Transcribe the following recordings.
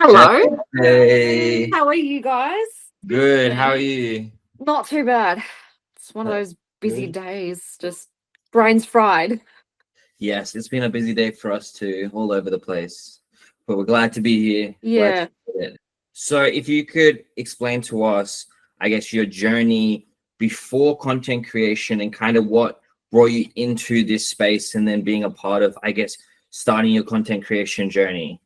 Hello. Hey, How are you guys? good. How are you? Not too bad. It's one of That's those busy good. days, just brains fried. Yes, it's been a busy day for us too, all over the place. But we're glad to be here. Glad to Yeah. do it. So, if you could explain to us, I guess, your journey before content creation and kind of what brought you into this space and then being a part of, I guess, starting your content creation journey.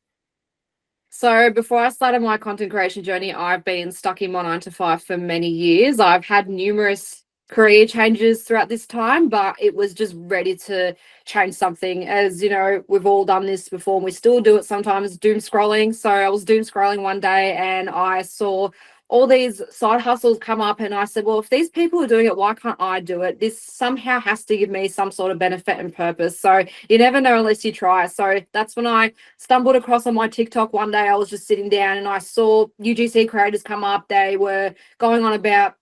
So before I started my content creation journey, I've been stuck in my 9 to 5 for many years. I've had numerous career changes throughout this time, but it was just ready to change something. As you know, we've all done this before and we still do it sometimes, doom scrolling. So I was doom scrolling one day and I saw all these side hustles come up and I said, well, if these people are doing it, why can't I do it? This somehow has to give me some sort of benefit and purpose. So you never know unless you try. So that's when I stumbled across on my TikTok one day. I was just sitting down and I saw UGC creators come up. They were going on about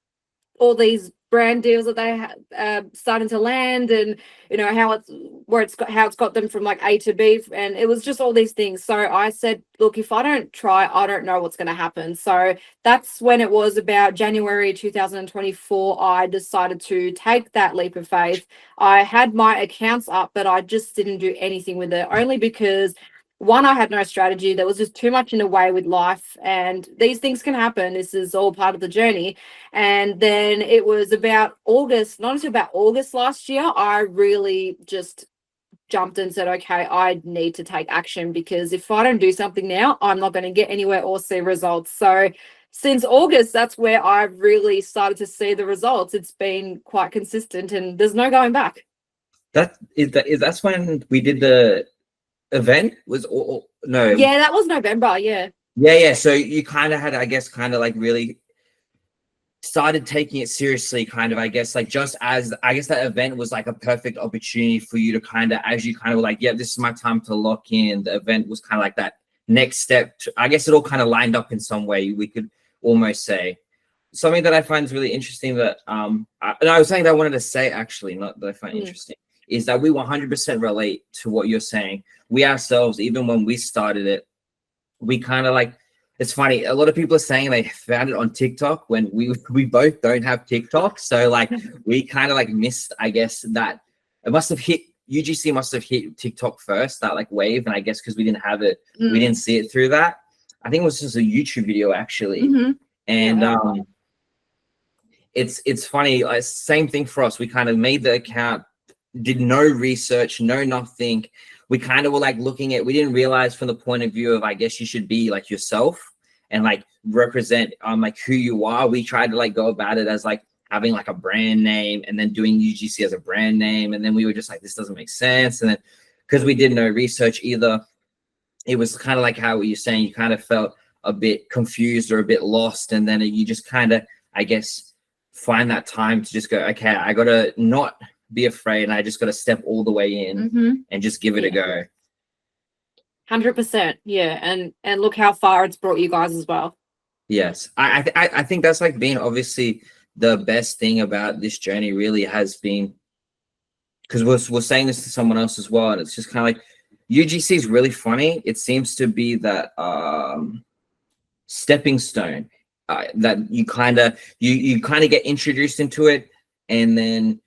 all these brand deals that they starting to land, and how it's got them from like A to B, and it was just all these things. So I said, look, if I don't try, I don't know what's going to happen. So that's when it was about January 2024. I decided to take that leap of faith. I had my accounts up, but I just didn't do anything with it, only because one, I had no strategy. There was just too much in the way with life, and these things can happen. This is all part of the journey. And then it was about August, not until about August last year, I really just jumped and said, okay, I need to take action, because if I don't do something now, I'm not going to get anywhere or see results. So since August, that's where I've really started to see the results. It's been quite consistent and there's no going back. That's when we did the event was no. Yeah, that was November. Yeah. Yeah. So you kind of had, I guess, kind of like really started taking it seriously, kind of, I guess, like just as I guess that event was like a perfect opportunity for you to kind of, as you kind of were like, yeah, this is my time to lock in. The event was kind of like that next step. I guess it all kind of lined up in some way, we could almost say. Something that I find is really interesting that and I was saying that I wanted to say, actually, not that I find Mm. interesting, is that we 100% relate to what you're saying. We ourselves, even when we started it, we kind of like, it's funny, a lot of people are saying they found it on TikTok when we both don't have TikTok. So like we kind of like missed, I guess, that it must have hit UGC must have hit TikTok first, that like wave. And I guess because we didn't have it, we Mm. didn't see it through that. I think it was just a YouTube video actually. Mm-hmm. And Yeah. it's funny, like, same thing for us. We kind of made the account, did no research, no nothing. We kind of were like looking at, we didn't realize from the point of view of, I guess you should be like yourself and like represent like who you are. We tried to like go about it as like having like a brand name and then doing UGC as a brand name. And then we were just like, this doesn't make sense. And then because we did no research either, it was kind of like how you're saying, you kind of felt a bit confused or a bit lost. And then you just kind of, I guess, find that time to just go, okay, I got to not be afraid. And I just got to step all the way in Mm-hmm. and just give it a Yeah. go. 100%. Yeah. And look how far it's brought you guys as well. Yes. I think that's like being obviously the best thing about this journey really has been, because we're saying this to someone else as well. And it's just kind of like UGC is really funny. It seems to be that stepping stone that you kind of get introduced into it, and then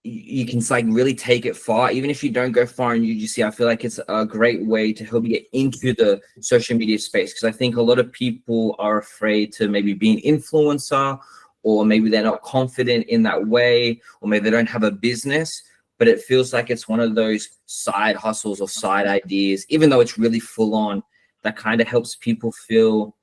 you can like really take it far. Even if you don't go far in UGC, I feel like it's a great way to help you get into the social media space, because I think a lot of people are afraid to maybe be an influencer, or maybe they're not confident in that way, or maybe they don't have a business. But it feels like it's one of those side hustles or side ideas, even though it's really full on, that kind of helps people feel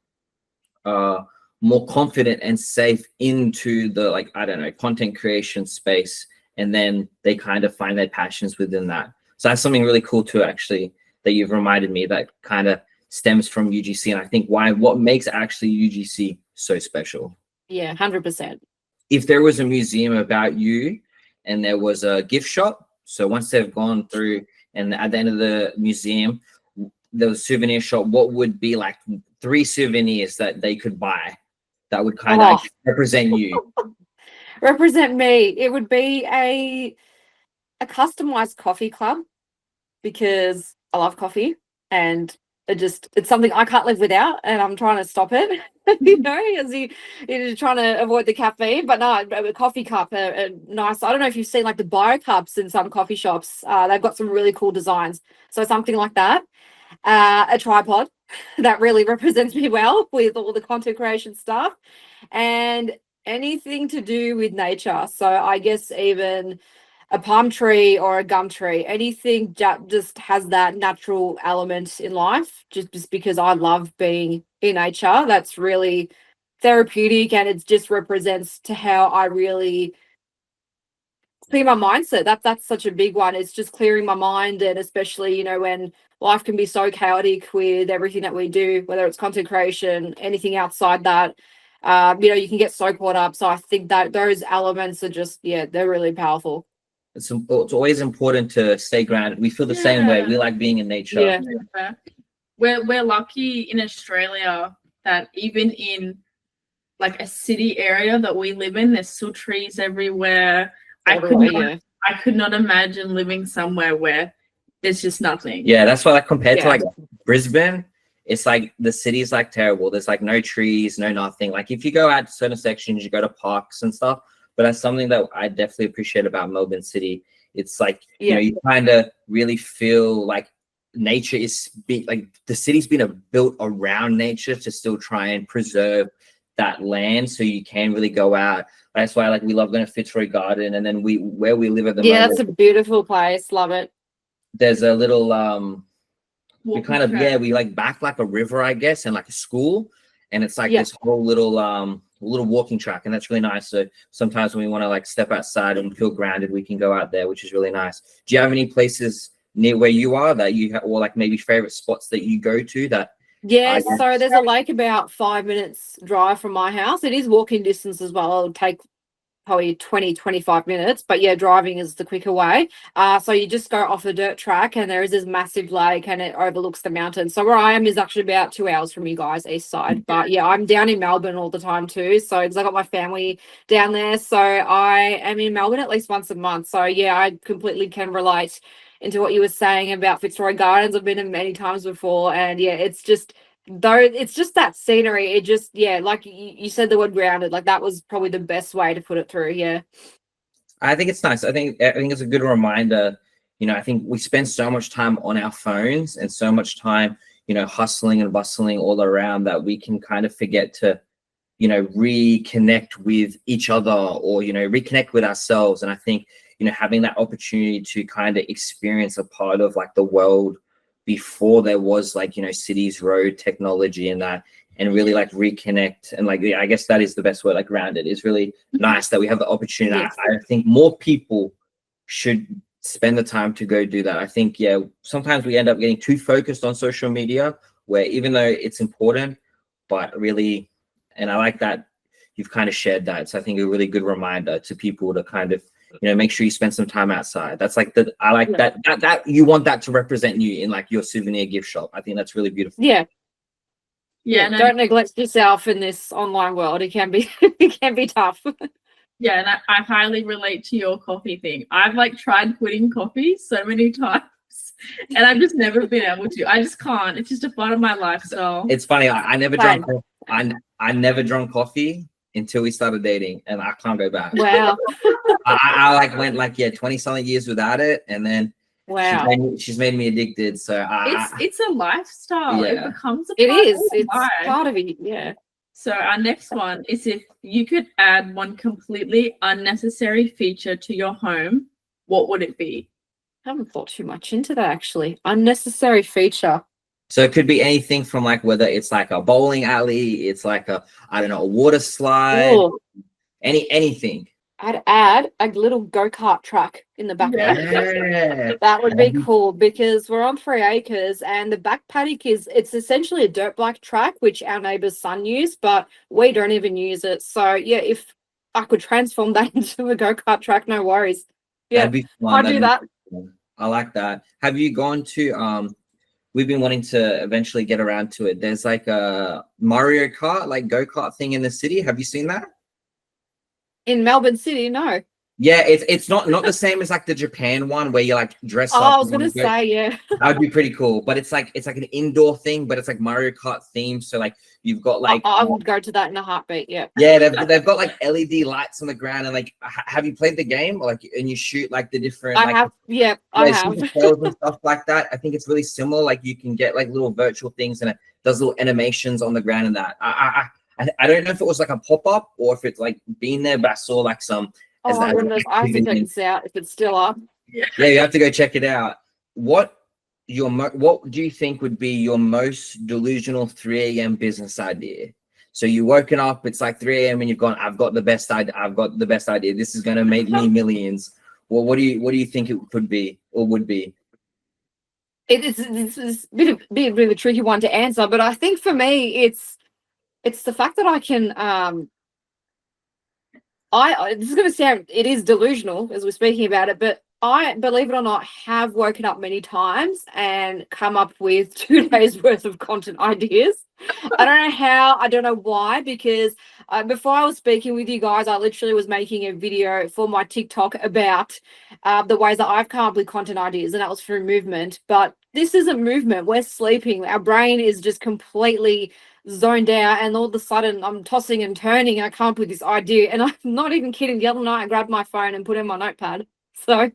more confident and safe into the, like, I don't know, content creation space. And then they kind of find their passions within that. So that's something really cool too, actually, that you've reminded me, that kind of stems from UGC. And I think what makes actually UGC so special. Yeah, 100%. If there was a museum about you and there was a gift shop, so once they've gone through and at the end of the museum, the souvenir shop, what would be like 3 souvenirs that they could buy that would kind of Oh, represent you? represent me. It would be a customized coffee club, because I love coffee and it's something I can't live without, and I'm trying to stop it. You know, as you're trying to avoid the caffeine, but no, a coffee cup, a nice. I don't know if you've seen like the bio cups in some coffee shops. They've got some really cool designs. So something like that. A tripod that really represents me well with all the content creation stuff, and anything to do with nature. So I guess even a palm tree or a gum tree, anything that just has that natural element in life, just because I love being in nature. That's really therapeutic, and it just represents to how I really clear my mindset. That's such a big one. It's just clearing my mind, and especially, you know, when life can be so chaotic with everything that we do, whether it's content creation, anything outside that, you know, you can get so caught up. So I think that those elements are just, yeah, they're really powerful. It's always important to stay grounded. We feel the same way. We like being in nature. Yeah. We're lucky in Australia that even in like a city area that we live in, there's still trees everywhere. I could not imagine living somewhere where there's just nothing. Yeah, that's why, like, compared to like Brisbane, it's like the city's like terrible. There's like no trees, no nothing. Like if you go out to certain sections, you go to parks and stuff. But that's something that I definitely appreciate about Melbourne City. It's like, you know, you kind of really feel like nature is like the city's been built around nature to still try and preserve that land, so you can really go out. That's why, like, we love going to Fitzroy Garden, and then where we live at the moment. Yeah, it's a beautiful place. Love it. There's a little we kind of we like back like a river, I guess, and like a school, and it's like this whole little walking track, and that's really nice. So sometimes when we want to like step outside and feel grounded, we can go out there, which is really nice. Do you have any places near where you are that you have, or like maybe favorite spots that you go to that? Yes, so there's a lake about 5 minutes drive from my house. It is walking distance as well. It'll take probably 20-25 minutes, but yeah, driving is the quicker way. So you just go off a dirt track, and there is this massive lake, and it overlooks the mountains. So where I am is actually about 2 hours from you guys, east side. But yeah, I'm down in Melbourne all the time too, so because I got my family down there, so I am in Melbourne at least once a month. So yeah, I completely can relate into what you were saying about Fitzroy Gardens. I've been in many times before, and yeah, it's just that scenery. It just, like you said the word grounded, like that was probably the best way to put it through. I think it's nice. I think it's a good reminder. You know, I think we spend so much time on our phones and so much time, you know, hustling and bustling all around, that we can kind of forget to, you know, reconnect with each other, or, you know, reconnect with ourselves. And I think, you know, having that opportunity to kind of experience a part of like the world before there was, like, you know, cities, road technology and that, and really like reconnect, and like, I guess that is the best word, like grounded, is really nice that we have the opportunity. Yes. I think more people should spend the time to go do that. I think, sometimes we end up getting too focused on social media, where even though it's important, but really, and I like that you've kind of shared that. So I think a really good reminder to people to kind of, you know, make sure you spend some time outside. That's like that you want that to represent you in like your souvenir gift shop. I think that's really beautiful. Don't neglect yourself in this online world. It can be tough. Yeah, and I highly relate to your coffee thing. I've like tried quitting coffee so many times, and I've just never been able to. I just can't. It's just a part of my lifestyle. It's funny. I never drank. I never drank coffee until we started dating, and I can't go back. Wow. I like went like 20 something years without it, and then she's made me addicted. So it's a lifestyle. Yeah. It becomes a part it's life. part of it. Yeah. So our next one is, if you could add one completely unnecessary feature to your home, what would it be? I haven't thought too much into that, actually. Unnecessary feature. So it could be anything from like whether it's like a bowling alley, it's like a water slide, anything. I'd add a little go-kart track in the back. Yeah. That would be cool, because we're on 3 acres, and the back paddock it's essentially a dirt bike track, which our neighbour's son used, but we don't even use it. So yeah, if I could transform that into a go-kart track, no worries. Yeah, that'd be fun. I'd do that. I like that. Have you gone to we've been wanting to eventually get around to it. There's like a Mario Kart, like go-kart thing in the city. Have you seen that? In Melbourne City, no. Yeah, it's not the same as like the Japan one where you like dress Oh, up. I was gonna say, yeah. That would be pretty cool. But it's like an indoor thing, but it's like Mario Kart themed. So like you've got like I would go to that in a heartbeat. Yeah. yeah, they've got like LED lights on the ground and like have you played the game? Like and you shoot like the different I like have. Yeah, I have. super cells and stuff like that. I think it's really similar. Like you can get like little virtual things and it does little animations on the ground and that. I don't know if it was like a pop-up or if it's like been there, but I saw like some Oh my goodness, I have to check this out if it's still up. yeah, you have to go check it out. What do you think would be your most delusional 3 a.m. business idea? So you woken up, it's like 3 a.m. and you've gone, I've got the best idea. This is gonna make me millions. Well, what do you think it could be or would be? It's a bit of a tricky one to answer, but I think for me it's the fact that I can this is going to sound, it is delusional as we're speaking about it, but I, believe it or not, have woken up many times and come up with 2 days worth of content ideas. I don't know how, I don't know why, because before I was speaking with you guys, I literally was making a video for my TikTok about the ways that I've come up with content ideas, and that was through movement. But this isn't movement. We're sleeping. Our brain is just completely zoned out, and all of a sudden I'm tossing and turning and I come up with this idea, and I'm not even kidding. The other night I grabbed my phone and put in my notepad. So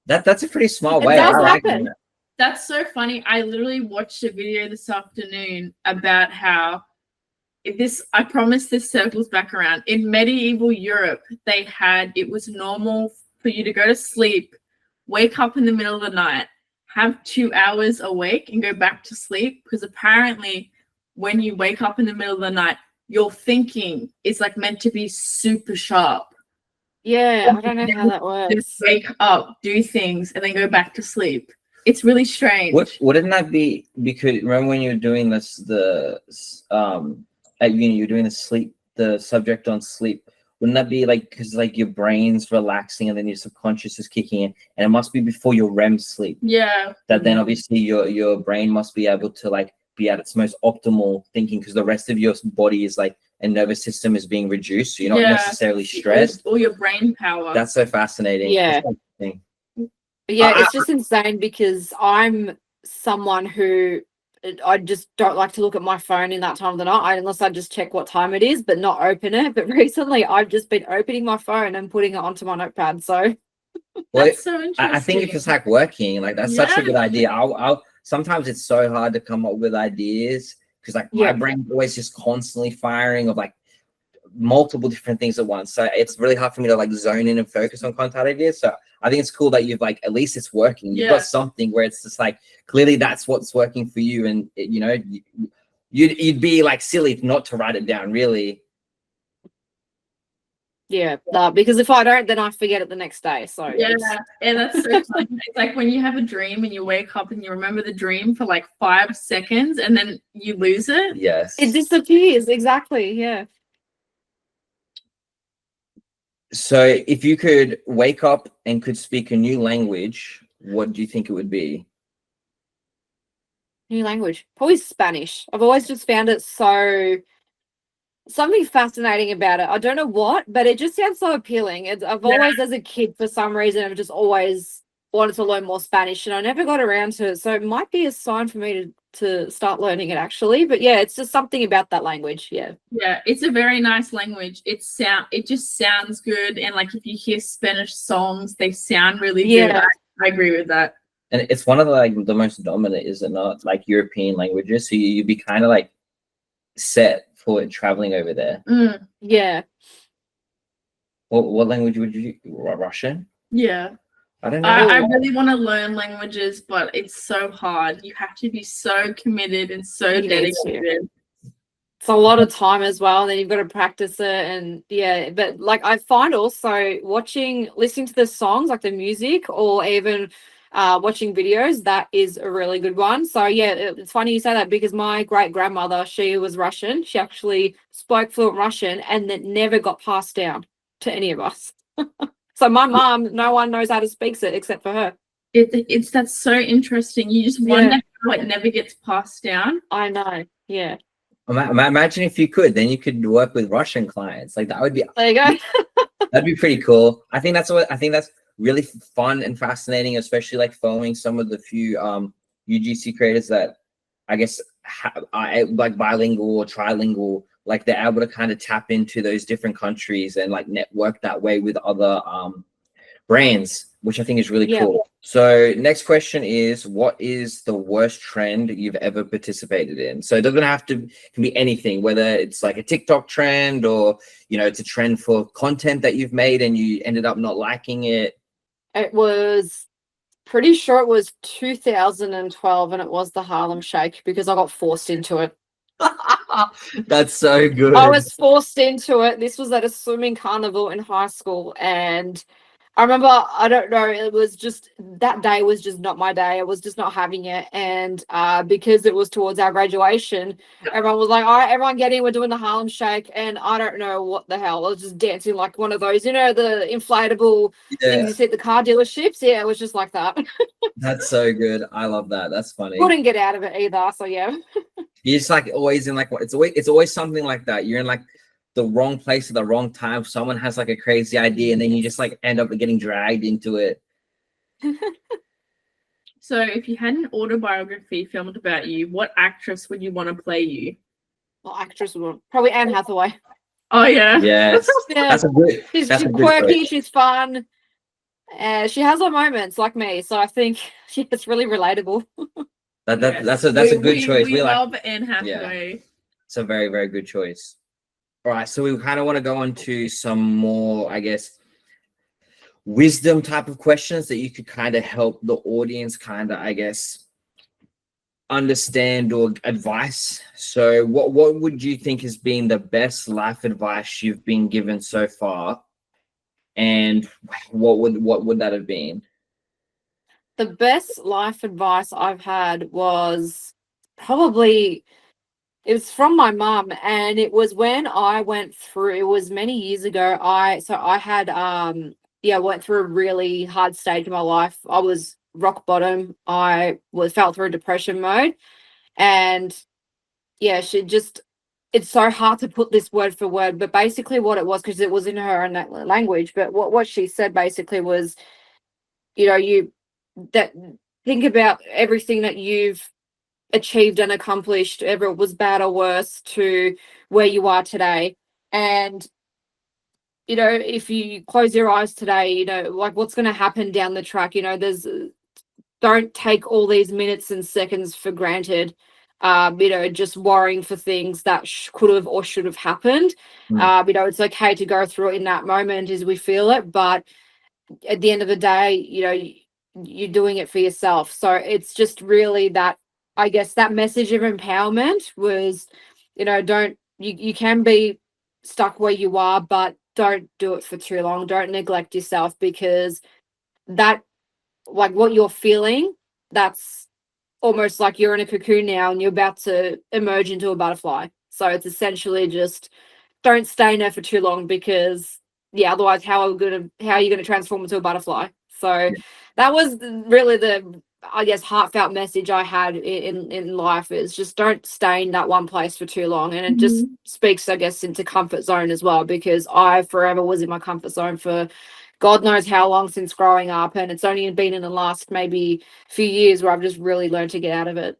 that's a pretty smart it way. does I like happen. that. That's so funny. I literally watched a video this afternoon about how I promise this circles back around. In medieval Europe, it was normal for you to go to sleep, wake up in the middle of the night, have 2 hours awake and go back to sleep, because apparently when you wake up in the middle of the night, your thinking is like meant to be super sharp. Yeah, I don't know how that works. Just wake up, do things, and then go back to sleep. It's really strange. Wouldn't that be because remember when you were doing at uni you're doing the subject on sleep? Wouldn't that be like because like your brain's relaxing and then your subconscious is kicking in, and it must be before your REM sleep? Yeah. That then obviously your brain must be able to like be at its most optimal thinking because the rest of your body is like and nervous system is being reduced, so you're not necessarily stressed. All your brain power. That's so fascinating. Yeah. Yeah, it's just insane because I'm someone who I just don't like to look at my phone in that time of the night unless I just check what time it is, but not open it. But recently I've just been opening my phone and putting it onto my notepad. So that's so interesting. I think if it's like working, like that's such a good idea. I'll sometimes it's so hard to come up with ideas because like my brain's always just constantly firing of like multiple different things at once. So it's really hard for me to like zone in and focus on content ideas. So I think it's cool that you've like at least it's working. You've got something where it's just like clearly that's what's working for you, and you know you'd be like silly not to write it down, really. Yeah, because if I don't, then I forget it the next day. So yeah, that's so funny. It's like when you have a dream and you wake up and you remember the dream for like 5 seconds and then you lose it. Yes, it disappears. Exactly. Yeah. So if you could wake up and could speak a new language, what do you think it would be? New language, probably Spanish. I've always just found it something fascinating about it. I don't know what, but it just sounds so appealing. I've always, as a kid, for some reason, I've just always wanted to learn more Spanish, and I never got around to it. So it might be a sign for me to start learning it, actually. But yeah, it's just something about that language. Yeah, it's a very nice language. It just sounds good, and like if you hear Spanish songs, they sound really good. I agree with that. And it's one of the most dominant, is it not, like European languages? So you'd be kind of like set for traveling over there. Yeah. What language would you? Russian? Yeah. I don't know. I really want to learn languages, but it's so hard. You have to be so committed and so dedicated. It's a lot of time as well, and then you've got to practice it, and but like I find also listening to the songs, like the music, or even watching videos, that is a really good one. So yeah, it's funny you say that because my great grandmother, she was Russian. She actually spoke fluent Russian, and that never got passed down to any of us. So my mom, no one knows how to speak it except for her. That's so interesting. You just wonder how it never gets passed down. I know. Yeah. Imagine if you could, then you could work with Russian clients. Like that would be. There you go. That'd be pretty cool. I think that's really fun and fascinating, especially like following some of the few UGC creators that I guess like bilingual or trilingual, like they're able to kind of tap into those different countries and like network that way with other brands, which I think is really Yeah. cool. So next question is, what is the worst trend you've ever participated in? So it doesn't have to, it can be anything, whether it's like a TikTok trend or, you know, it's a trend for content that you've made and you ended up not liking it. It was pretty sure it was 2012 and it was the Harlem Shake because I got forced into it. That's so good. I was forced into it. This was at a swimming carnival in high school, and I remember, I don't know, it was just, that day was just not my day. I was just not having it. And because it was towards our graduation, everyone was like, all right, everyone get in, we're doing the Harlem Shake. And I don't know what the hell. I was just dancing like one of those, you know, the inflatable things you see at the car dealerships. Yeah, it was just like that. That's so good. I love that. That's funny. Couldn't get out of it either. So yeah. You're just like always in like, it's always something like that. You're in like the wrong place at the wrong time. Someone has like a crazy idea and then you just like end up getting dragged into it. So if you had an autobiography filmed about you, what actress would you want to play you? Well, actress would probably Anne Hathaway. Oh yeah. Yes. Yeah. That's a good. She's That's a good quirky, choice. she's fun. She has her moments like me, so I think it's really relatable. That's a good choice. We like, love Anne Hathaway. it's a very, very good choice. All right, so we kind of want to go on to some more, I guess, wisdom type of questions that you could kind of help the audience kind of, I guess, understand, or advice. So what would you think has been the best life advice you've been given so far? And what would that have been? The best life advice I've had was probably, it was from my mum, and it was when I went through, it was many years ago. I had went through a really hard stage in my life. I was rock bottom. Felt through depression mode, and yeah, it's so hard to put this word for word, but basically what it was, because it was in her own language, but what she said basically was, you know, think about everything that you've achieved and accomplished, ever it was bad or worse, to where you are today. And you know, if you close your eyes today, you know, like what's going to happen down the track, you know, don't take all these minutes and seconds for granted. You know, just worrying for things that could have or should have happened. You know, it's okay to go through it in that moment as we feel it, but at the end of the day, you know, you're doing it for yourself. So it's just really that, I guess, that message of empowerment was, you know, you can be stuck where you are, but don't do it for too long. Don't neglect yourself, because that, like what you're feeling, that's almost like you're in a cocoon now and you're about to emerge into a butterfly. So it's essentially just don't stay in there for too long, because yeah, otherwise how are you going to transform into a butterfly? So that was really the, I guess, heartfelt message I had in life, is just don't stay in that one place for too long. And it just speaks, I guess, into comfort zone as well, because I forever was in my comfort zone for God knows how long since growing up, and it's only been in the last maybe few years where I've just really learned to get out of it.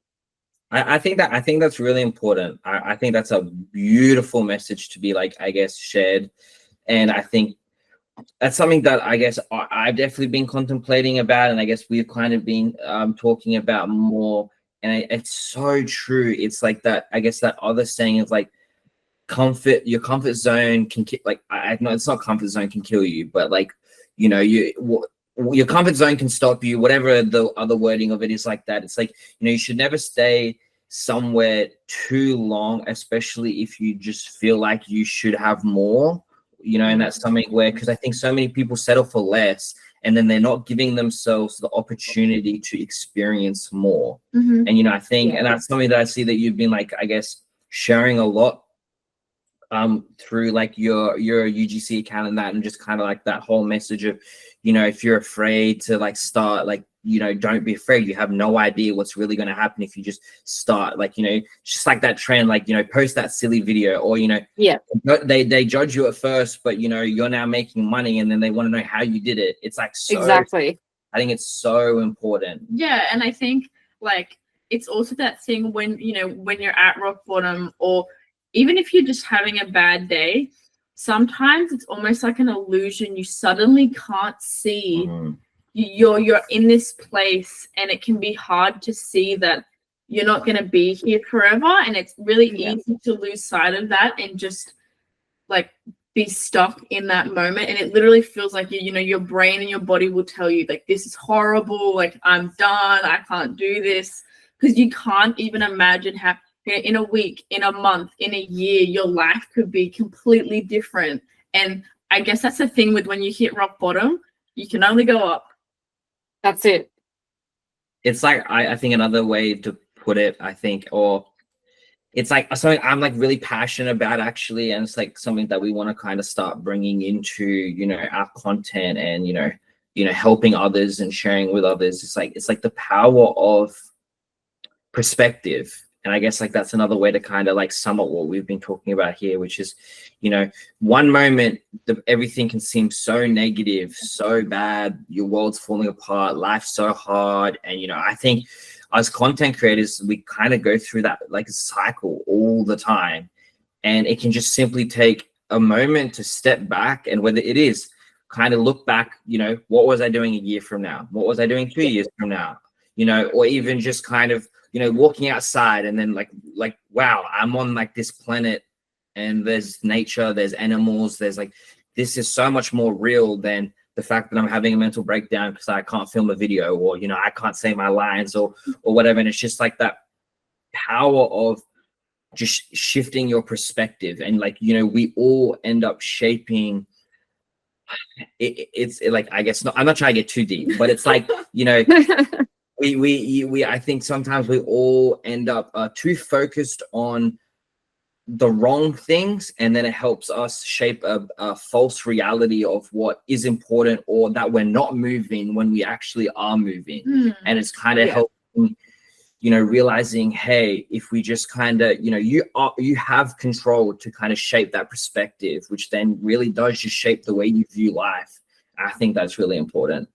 I think that's really important. I think that's a beautiful message to be, like, I guess, shared. And I think that's something that I guess I've definitely been contemplating about, and I guess we've kind of been talking about more. And it's so true. It's like that, I guess, that other saying of like, your comfort zone can like, I know it's not comfort zone can kill you, but like, you know, your comfort zone can stop you, whatever the other wording of it is like that. It's like, you know, you should never stay somewhere too long, especially if you just feel like you should have more, you know. And that's something where, because I think so many people settle for less, and then they're not giving themselves the opportunity to experience more. And, you know, I think, and that's something that I see that you've been, like, I guess, sharing a lot through like your UGC account and that, and just kind of like that whole message of, you know, if you're afraid to like start, like, you know, don't be afraid. You have no idea what's really going to happen if you just start, like, you know, just like that trend, like, you know, post that silly video, or, you know, yeah, they judge you at first, but, you know, you're now making money and then they want to know how you did it. It's like, so exactly. I think it's so important. Yeah, and I think like it's also that thing when, you know, when you're at rock bottom, or even if you're just having a bad day, sometimes it's almost like an illusion. You suddenly can't see you're in this place, and it can be hard to see that you're not going to be here forever, and it's really easy to lose sight of that and just like be stuck in that moment. And it literally feels like you know, your brain and your body will tell you like, this is horrible, like I'm done, I can't do this, because you can't even imagine how, you know, in a week, in a month, in a year, your life could be completely different. And I guess that's the thing with when you hit rock bottom, you can only go up. That's it. It's like, I think another way to put it, I think, or it's like something I'm like really passionate about actually, and it's like something that we want to kind of start bringing into, you know, our content, and you know, helping others and sharing with others. It's like the power of perspective. And I guess like that's another way to kind of like sum up what we've been talking about here, which is, you know, one moment everything can seem so negative, so bad, your world's falling apart, life's so hard. And, you know, I think as content creators, we kind of go through that like a cycle all the time. And it can just simply take a moment to step back, and whether it is kind of look back, you know, what was I doing a year from now? What was I doing 2 years from now? You know, or even just kind of, you know, walking outside and then like, wow, I'm on like this planet, and there's nature, there's animals, there's like, this is so much more real than the fact that I'm having a mental breakdown because I can't film a video, or, you know, I can't say my lines or whatever. And it's just like that power of just shifting your perspective. And like, you know, we all end up shaping it's like, I guess, I'm not trying to get too deep, but it's like, you know, we I think sometimes we all end up too focused on the wrong things, and then it helps us shape a false reality of what is important, or that we're not moving when we actually are moving. And it's kind of helping, you know, realizing, hey, if we just kind of, you know, you have control to kind of shape that perspective, which then really does just shape the way you view life. I think that's really important.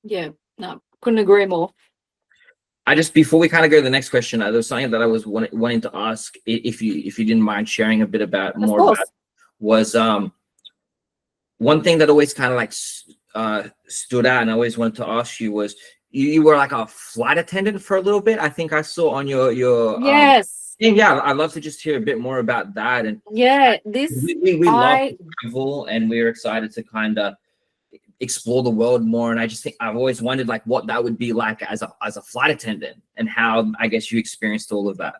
Yeah, no, couldn't agree more. I just, before we kind of go to the next question, there was something that I was wanting to ask, if you didn't mind sharing a bit about more about, was one thing that always kind of like stood out, and I always wanted to ask you was, you were like a flight attendant for a little bit. I think I saw on your yes. Yeah, I'd love to just hear a bit more about that. And yeah, this we love travel, and we're excited to kind of explore the world more. And I just think I've always wondered like what that would be like as a flight attendant, and how I guess you experienced all of that.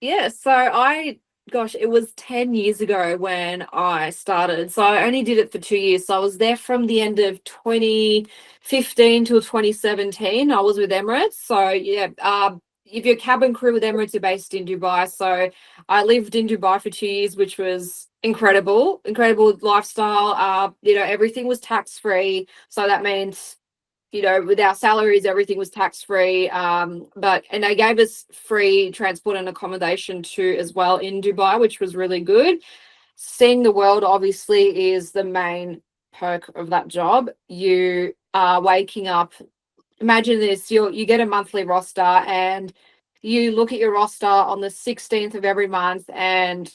Yeah, so gosh, it was 10 years ago when I started. So I only did it for 2 years. So I was there from the end of 2015 till 2017. I was with Emirates. So yeah, if you're cabin crew with Emirates, you're based in Dubai. So I lived in Dubai for 2 years, which was incredible lifestyle. You know, everything was tax-free. So that means, you know, with our salaries, everything was tax-free. And they gave us free transport and accommodation too as well in Dubai, which was really good. Seeing the world obviously is the main perk of that job. You are waking up, imagine this, you get a monthly roster, and you look at your roster on the 16th of every month, and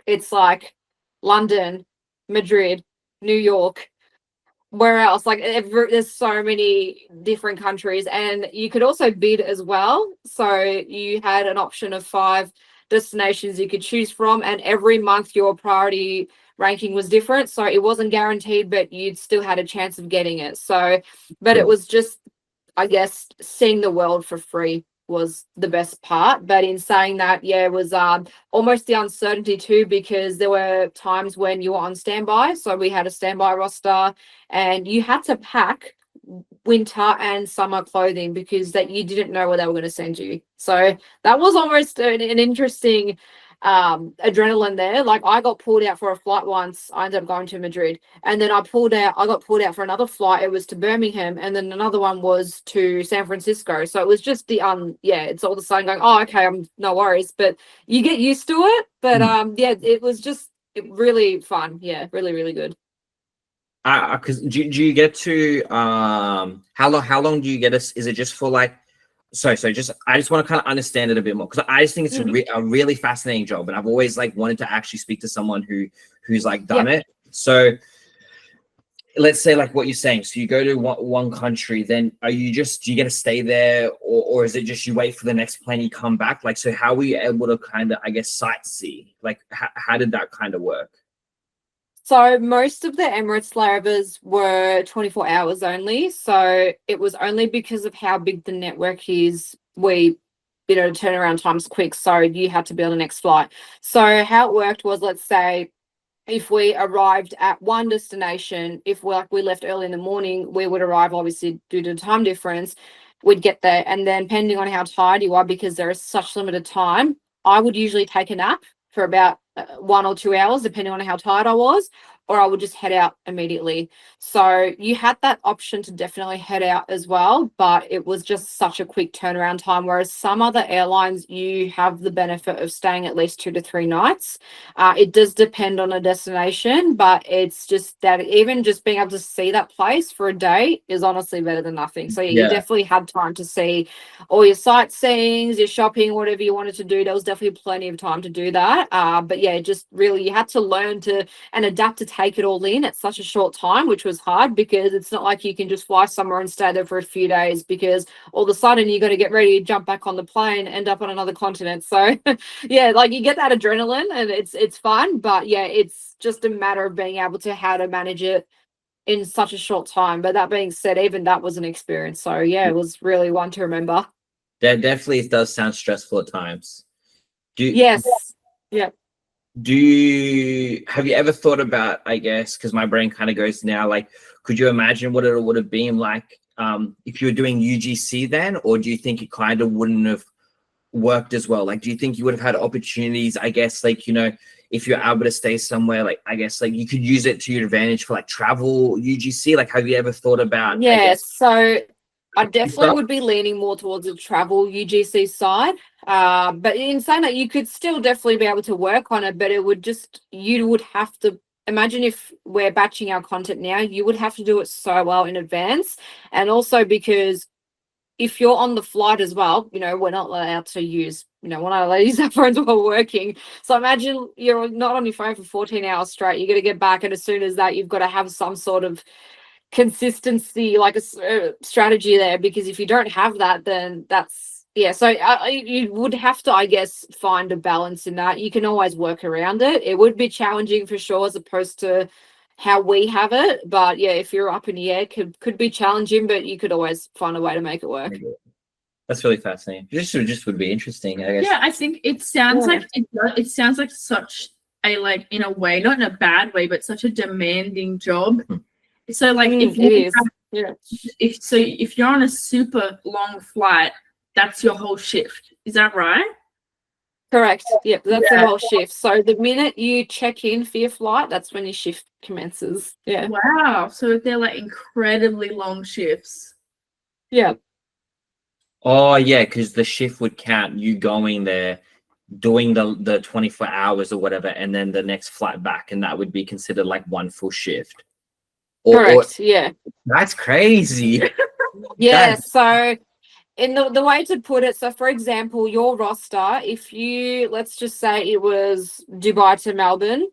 it's like London, Madrid, New York, where else, like there's so many different countries. And you could also bid as well, so you had an option of 5 destinations you could choose from, and every month your priority ranking was different, so it wasn't guaranteed, but you'd still had a chance of getting it. So but it was just, I guess, seeing the world for free was the best part. But in saying that, yeah, it was almost the uncertainty too, because there were times when you were on standby. So we had a standby roster, and you had to pack winter and summer clothing because that you didn't know where they were going to send you. So that was almost an interesting adrenaline there. Like I got pulled out for a flight once. I ended up going to Madrid, and then I got pulled out for another flight. It was to Birmingham, and then another one was to San Francisco. So it was just it's all of a sudden going, oh, okay, I'm no worries, but you get used to it. But it was just really fun. Yeah, really, really good. Because do you get to how long do you get us? Is it just for like so just I just want to kind of understand it a bit more, because I just think it's a really fascinating job, and I've always like wanted to actually speak to someone who's like done it. So let's say like what you're saying, so you go to one country, then do you get to stay there, or is it just you wait for the next plane, you come back? Like, so how were you able to kind of, I guess, sightsee? Like how did that kind of work? So most of the Emirates layovers were 24 hours only. So it was only because of how big the network is, the turnaround time's quick. So you had to be on the next flight. So how it worked was, let's say if we arrived at one destination, if we left early in the morning, we would arrive, obviously due to the time difference, we'd get there. And then depending on how tired you are, because there is such limited time, I would usually take a nap for about 1 or 2 hours, depending on how tired I was, or I would just head out immediately. So you had that option to definitely head out as well, but it was just such a quick turnaround time. Whereas some other airlines, you have the benefit of staying at least 2 to 3 nights. It does depend on a destination, but it's just that even just being able to see that place for a day is honestly better than nothing. So you definitely had time to see all your sightseeings, your shopping, whatever you wanted to do. There was definitely plenty of time to do that. But yeah, just really you had to learn to and adapt to take it all in at such a short time, which was hard because it's not like you can just fly somewhere and stay there for a few days, because all of a sudden you're going to get ready to jump back on the plane, end up on another continent. So yeah, like you get that adrenaline and it's fun, but yeah, it's just a matter of being able to how to manage it in such a short time. But that being said, even that was an experience. So yeah, it was really one to remember. That definitely does sound stressful at times. Yes. Yeah. Have you ever thought about, I guess, because my brain kind of goes now, like, could you imagine what it would have been like if you were doing UGC then, or do you think it kind of wouldn't have worked as well? Like, do you think you would have had opportunities, I guess, like, if you're able to stay somewhere, like, I guess, like you could use it to your advantage for like travel UGC? Like, have you ever thought about? So I definitely would be leaning more towards the travel UGC side. But in saying that, you could still definitely be able to work on it, but you would have to imagine, if we're batching our content now, you would have to do it so well in advance. And also because if you're on the flight as well, we're not allowed to use, we're not allowed to use our phones while working. So imagine you're not on your phone for 14 hours straight. You're going to get back, and as soon as that, you've got to have some sort of consistency, like a strategy there, because if you don't have that, then so you would have to, I guess, find a balance in that. You can always work around it. It would be challenging for sure, as opposed to how we have it, but yeah, if you're up in the air, could be challenging, but you could always find a way to make it work. That's really fascinating. Just would be interesting, I guess. Yeah, I think it sounds like it sounds like such a, like, in a way, not in a bad way, but such a demanding job. So like if you're on a super long flight, that's your whole shift. Is that right? Correct. Yep, that's the whole shift. So the minute you check in for your flight, that's when your shift commences. Yeah. Wow. So they're like incredibly long shifts. Yeah. Oh yeah, because the shift would count you going there, doing the 24 hours or whatever, and then the next flight back, and that would be considered like one full shift. Correct. Yeah. That's crazy. Yeah. So in the way to put it, so for example, your roster, if you, let's just say it was Dubai to Melbourne,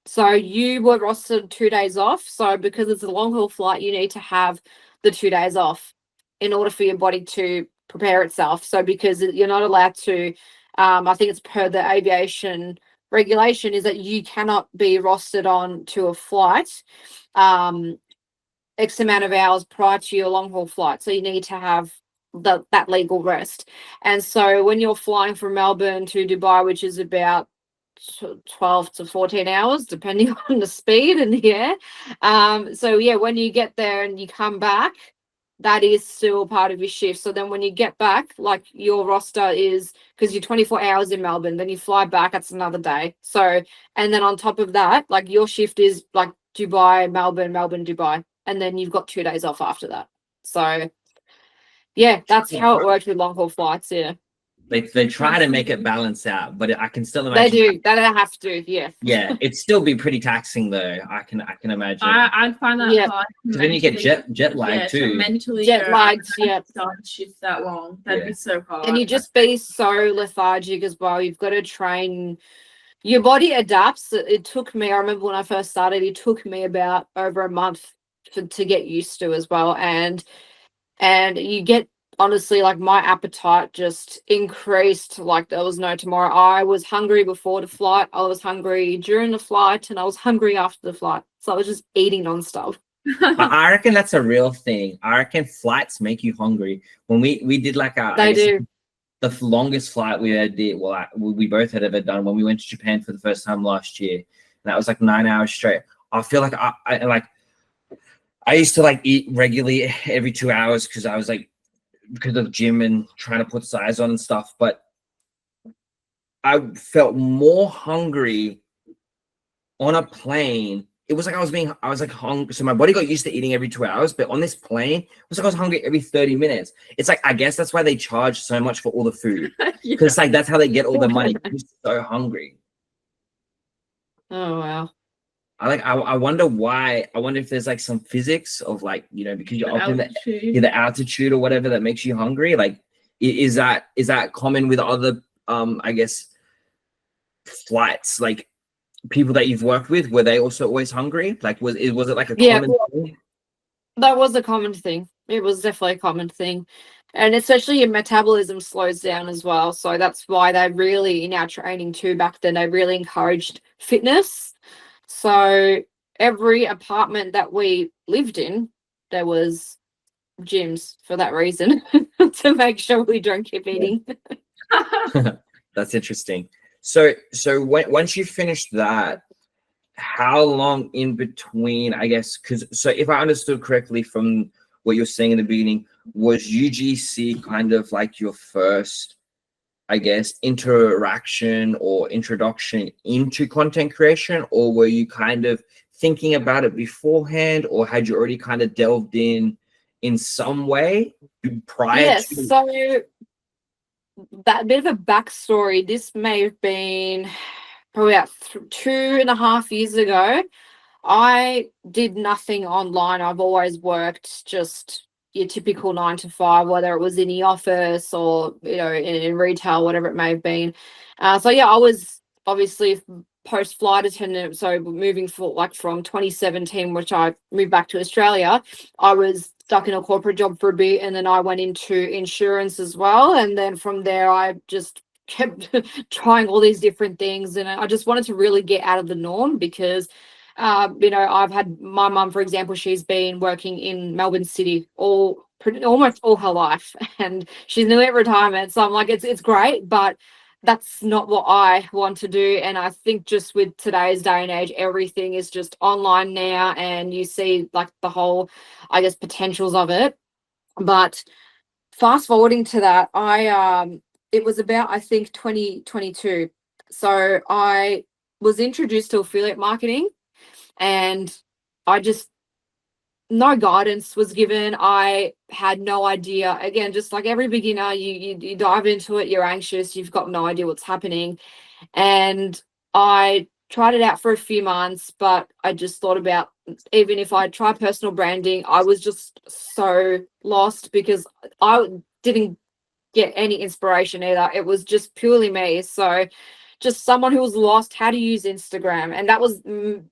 so you were rostered 2 days off. So because it's a long haul flight, you need to have the 2 days off in order for your body to prepare itself. So because you're not allowed to, I think it's per the aviation regulation, is that you cannot be rostered on to a flight X amount of hours prior to your long haul flight. So you need to have that legal rest. And so when you're flying from Melbourne to Dubai, which is about 12 to 14 hours, depending on the speed in the air. So yeah, when you get there and you come back, that is still part of your shift. So then when you get back, like your roster is, because you're 24 hours in Melbourne, then you fly back, that's another day. So, and then on top of that, like your shift is like Dubai, Melbourne, Melbourne, Dubai, and then you've got 2 days off after that. So yeah, that's how it works with long haul flights. Yeah. They try to make it balance out, but I can still They imagine. do. They have to. Yeah. Yeah, it'd still be pretty taxing though. I can imagine. I'd find that Yeah. hard. So then you get jet lag Yeah, too. to mentally Jet go, lagged, I yeah. can't start shift that long. That'd Yeah. be so hard. And you just be so lethargic as well. You've got to train. Your body adapts. It took me, I remember when I first started, it took me about over a month to get used to as well. And you get, honestly, like my appetite just increased like there was no tomorrow. I was hungry before the flight, I was hungry during the flight, and I was hungry after the flight. So I was just eating nonstop. I reckon that's a real thing. I reckon flights make you hungry. When we did like They do. the longest flight we ever did, well, we both had ever done when we went to Japan for the first time last year, and that was like 9 hours straight. I feel like I used to like eat regularly every 2 hours because I was like, because of the gym and trying to put size on and stuff, but I felt more hungry on a plane. It was like I was like hungry. So my body got used to eating every 2 hours, but on this plane, it was like I was hungry every 30 minutes. It's like, I guess that's why they charge so much for all the food. Because it's like, that's how they get all the money. I'm so hungry. Oh, wow. I wonder why. I wonder if there's like some physics of like, you know, because you're up in the altitude or whatever that makes you hungry. Like, is that common with other, I guess, flights? Like, people that you've worked with, were they also always hungry? Like, was it like a common thing? That was a common thing. It was definitely a common thing. And especially your metabolism slows down as well. So that's why they really, in our training too, back then, they really encouraged fitness. So every apartment that we lived in, there was gyms for that reason, to make sure we don't keep eating. That's interesting. So once you finished that, how long in between, I guess, because so if I understood correctly from what you're saying in the beginning, was UGC kind of like your first, I guess, interaction or introduction into content creation, or were you kind of thinking about it beforehand, or had you already kind of delved in some way prior to? So that bit of a backstory, this may have been probably about 2.5 years ago. I did nothing online. I've always worked just your typical 9 to 5, whether it was in the office or, you know, in retail, whatever it may have been. So yeah, I was obviously post flight attendant. So moving for like from 2017, which I moved back to Australia, I was stuck in a corporate job for a bit, and then I went into insurance as well. And then from there, I just kept trying all these different things, and I just wanted to really get out of the norm because you know, I've had my mum, for example, she's been working in Melbourne City almost all her life, and she's nearly at retirement. So I'm like, it's great, but that's not what I want to do. And I think just with today's day and age, everything is just online now, and you see like the whole, I guess, potentials of it. But fast forwarding to that, it was about, I think, 2022. So I was introduced to affiliate marketing, and I just, no guidance was given. I had no idea. Again, just like every beginner, you dive into it, you're anxious, you've got no idea what's happening. And I tried it out for a few months, but I just thought about, even if I try personal branding, I was just so lost because I didn't get any inspiration either. It was just purely me. So just someone who was lost how to use Instagram. And that was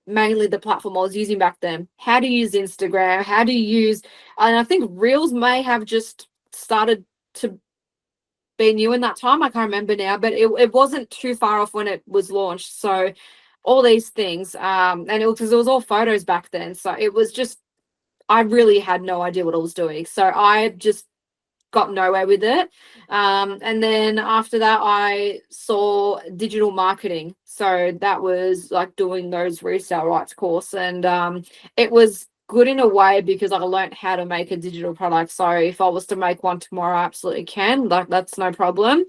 mainly the platform I was using back then. How to use Instagram, how to use, and I think Reels may have just started to be new in that time. I can't remember now, but it wasn't too far off when it was launched. So all these things, and because it was all photos back then. So it was just, I really had no idea what I was doing. So I just got nowhere with it. And then after that, I saw digital marketing. So that was like doing those resale rights course. And it was good in a way because I learned how to make a digital product. So if I was to make one tomorrow, I absolutely can. Like, that's no problem.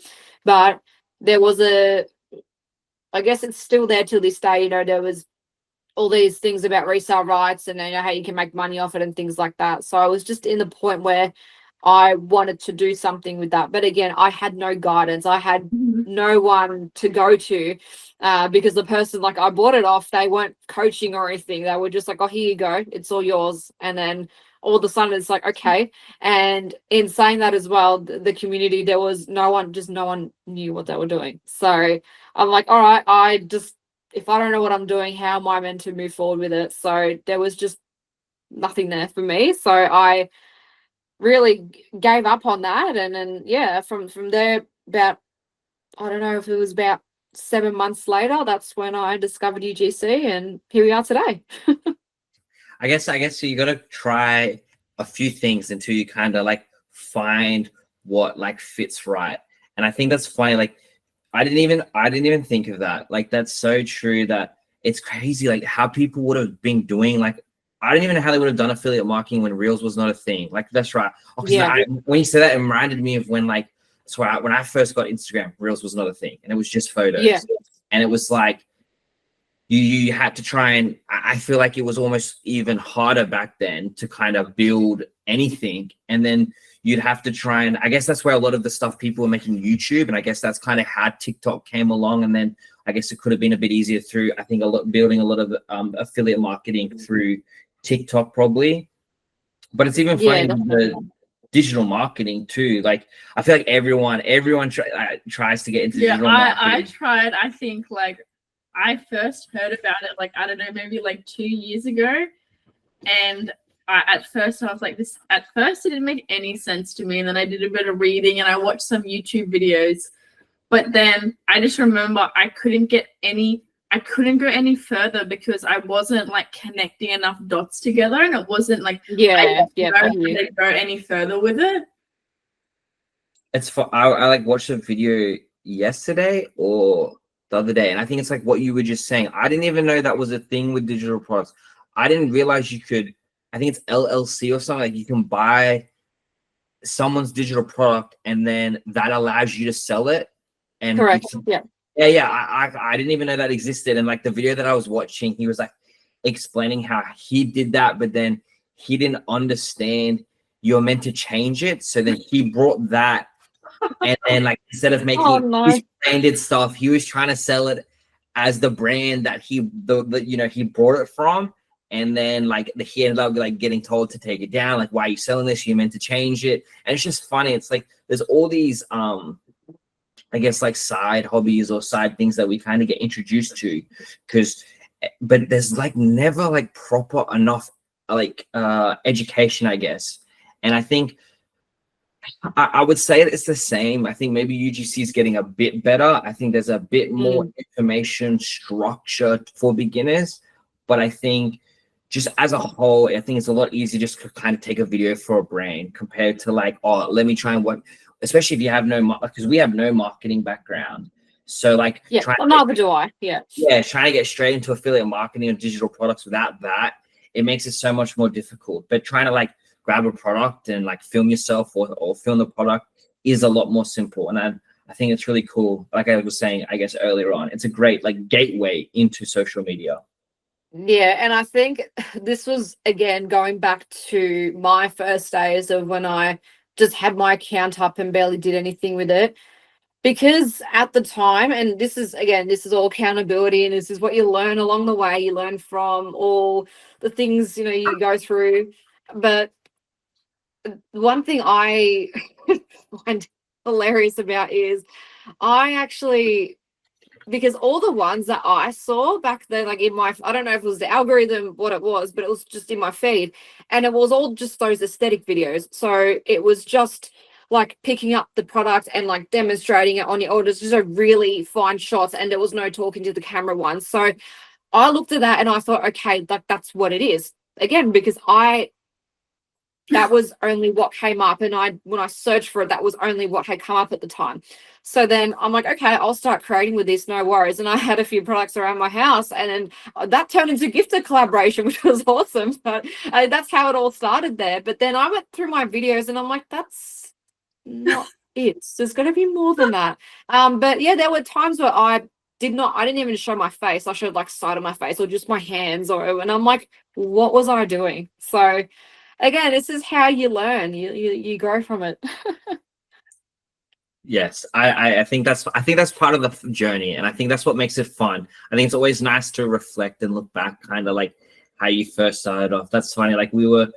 But there was I guess it's still there till this day. You know, there was all these things about resale rights and how you can make money off it and things like that. So I was just in the point where I wanted to do something with that. But again, I had no guidance. I had no one to go to because the person, like, I bought it off, they weren't coaching or anything. They were just like, oh, here you go. It's all yours. And then all of a sudden it's like, okay. And in saying that as well, the community, there was no one knew what they were doing. So I'm like, all right, if I don't know what I'm doing, how am I meant to move forward with it? So there was just nothing there for me. So I really gave up on that. And then, yeah, from there, about, I don't know if it was about 7 months later, that's when I discovered UGC, and here we are today. I guess so you got to try a few things until you kind of like find what like fits right. And I think that's funny. Like, I didn't even think of that. Like, that's so true, that it's crazy like how people would have been doing, like, I don't even know how they would have done affiliate marketing when Reels was not a thing. Like, that's right. When you said that, it reminded me of when, like, so when I first got Instagram, Reels was not a thing, and it was just photos. Yeah. And it was like you had to try, and I feel like it was almost even harder back then to kind of build anything. And then you'd have to try, and I guess that's where a lot of the stuff people were making YouTube, and I guess that's kind of how TikTok came along. And then I guess it could have been a bit easier through, I think, building a lot of affiliate marketing through TikTok probably. But it's even funny with the digital marketing too. Like, I feel like everyone tries to get into digital marketing. I tried. I think, like, I first heard about it, like, I don't know, maybe like 2 years ago. And at first I was like, at first it didn't make any sense to me. And then I did a bit of reading and I watched some YouTube videos. But then I just remember I couldn't go any further because I wasn't like connecting enough dots together, and it wasn't like I didn't go any further with it. It's for I like watched a video yesterday or the other day, and I think it's like what you were just saying. I didn't even know that was a thing with digital products. I didn't realize you could, I think it's LLC or something, like you can buy someone's digital product and then that allows you to sell it. And correct. I didn't even know that existed. And like the video that I was watching, he was like explaining how he did that, but then he didn't understand you're meant to change it. So then he brought that, and then like instead of making his branded stuff, he was trying to sell it as the brand that he brought it from. And then like he ended up like getting told to take it down. Like, why are you selling this? You're meant to change it. And it's just funny. It's like there's all these I guess like side hobbies or side things that we kind of get introduced to, but there's like never like proper enough like education, I guess. And I think I would say that it's the same. I think maybe UGC is getting a bit better. I think there's a bit more information structure for beginners, but I think just as a whole, I think it's a lot easier just to kind of take a video for a brand compared to like, oh, let me try and work, especially if you have because we have no marketing background. So like, neither do I. Yeah, trying to get straight into affiliate marketing and digital products without that, it makes it so much more difficult. But trying to like grab a product and like film yourself or film the product is a lot more simple. And I think it's really cool. Like I was saying, I guess earlier on, it's a great like gateway into social media. Yeah, and I think this was, again, going back to my first days of when I just had my account up and barely did anything with it. Because at the time, and this is all accountability, and this is what you learn along the way. You learn from all the things, you go through. But one thing I find hilarious about is I actually, because all the ones that I saw back then, like in my, I don't know if it was the algorithm, what it was, but it was just in my feed, and it was all just those aesthetic videos. So it was just like picking up the product and like demonstrating it on your orders, just a really fine shots, and there was no talking to the camera one. So I looked at that and I thought, okay, like that's what it is. Again, because I that was only what came up. And when I searched for it, that was only what had come up at the time. So then I'm like, okay, I'll start creating with this, no worries. And I had a few products around my house, and then that turned into gifted collaboration, which was awesome. But that's how it all started there. But then I went through my videos and I'm like, that's not it. There's going to be more than that. But yeah, there were times where I didn't even show my face. I showed like side of my face or just my hands, and I'm like, what was I doing? So again, this is how you learn. You grow from it. Yes, I think that's part of the journey, and I think that's what makes it fun. I think it's always nice to reflect and look back, kind of like how you first started off. That's funny. Like we were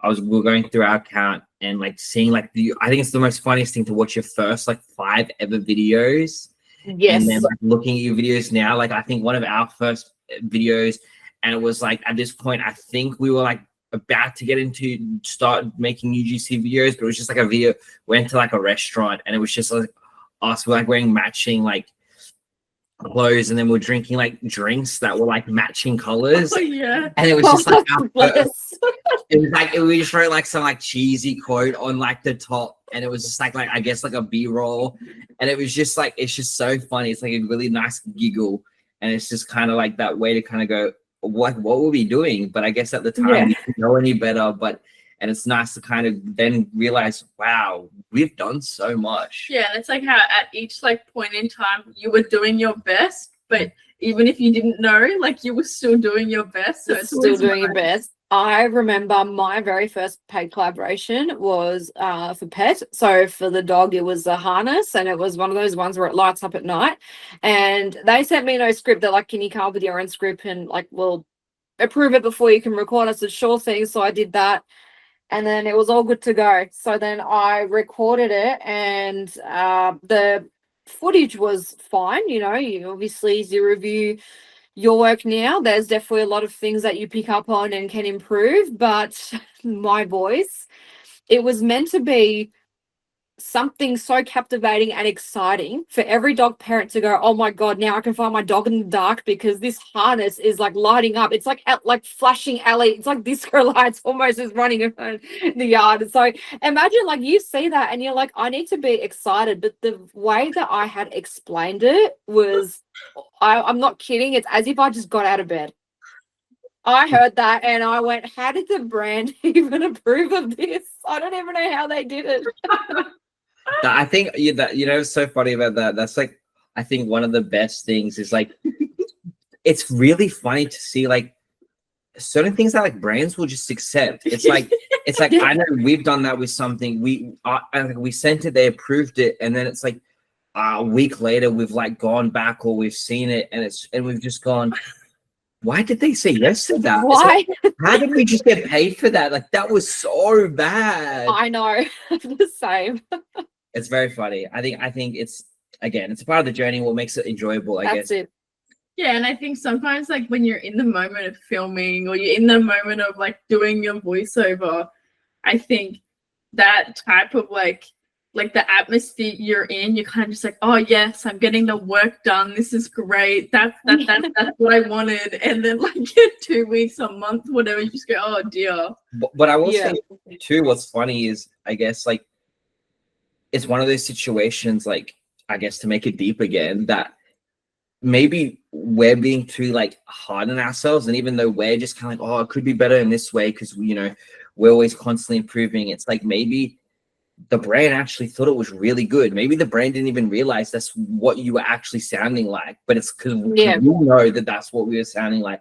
going through our account and like seeing like I think it's the most funniest thing to watch your first like 5 ever videos. Yes. And then like looking at your videos now, like I think one of our first videos, and it was like at this point, I think we were like about to start making UGC videos, but it was just like a video, went to like a restaurant, and it was just like us, we're like wearing matching like clothes, and then we're drinking like drinks that were like matching colors. Oh, yeah. And it was just like it was like we just wrote like some like cheesy quote on like the top, and it was just like I guess like a B-roll, and it was just like it's just so funny. It's like a really nice giggle, and it's just kind of like that way to kind of go, what were we doing? But I guess at the time we didn't know any better, and it's nice to kind of then realize, wow, we've done so much. Yeah, it's like how at each like point in time you were doing your best, but even if you didn't know, like you were still doing your best. So it's still doing your best. I remember my very first paid collaboration was for pet. So for the dog, it was a harness, and it was one of those ones where it lights up at night. And they sent me no script. They're like, can you come up with your own script and like we'll approve it before you can record? I said, sure thing. So I did that. And then it was all good to go. So then I recorded it, and the footage was fine. You know, you obviously, as you review your work now, there's definitely a lot of things that you pick up on and can improve. But my voice, it was meant to be something so captivating and exciting for every dog parent to go, oh my god, now I can find my dog in the dark because this harness is like lighting up. It's like flashing alley. It's like disco lights almost is running around the yard. So imagine like you see that and you're like, I need to be excited. But the way that I had explained it was, I'm not kidding, it's as if I just got out of bed. I heard that and I went, how did the brand even approve of this? I don't even know how they did it. I think it's so funny about that. That's like, I think one of the best things is like, it's really funny to see like certain things that like brands will just accept. It's like I know we've done that with something. We sent it, they approved it, and then it's like a week later we've like gone back or we've seen it, and we've just gone, why did they say yes to that? Why? Like, how did we just get paid for that? Like that was so bad. I know. The same. It's very funny. I think it's, again, it's a part of the journey. What makes it enjoyable, I guess. That's it. Yeah, and I think sometimes like when you're in the moment of filming or you're in the moment of like doing your voiceover, I think that type of like the atmosphere you're in, you're kind of just like, oh yes, I'm getting the work done. This is great. That's what I wanted. And then like 2 weeks, a month, whatever, you just go, oh dear. But I will say too, what's funny is, I guess, like, it's one of those situations, like, I guess to make it deep again, that maybe we're being too like hard on ourselves. And even though we're just kind of like, oh, it could be better in this way, because we're always constantly improving. It's like maybe the brand actually thought it was really good. Maybe the brand didn't even realize that's what you were actually sounding like, but it's because we know that that's what we were sounding like.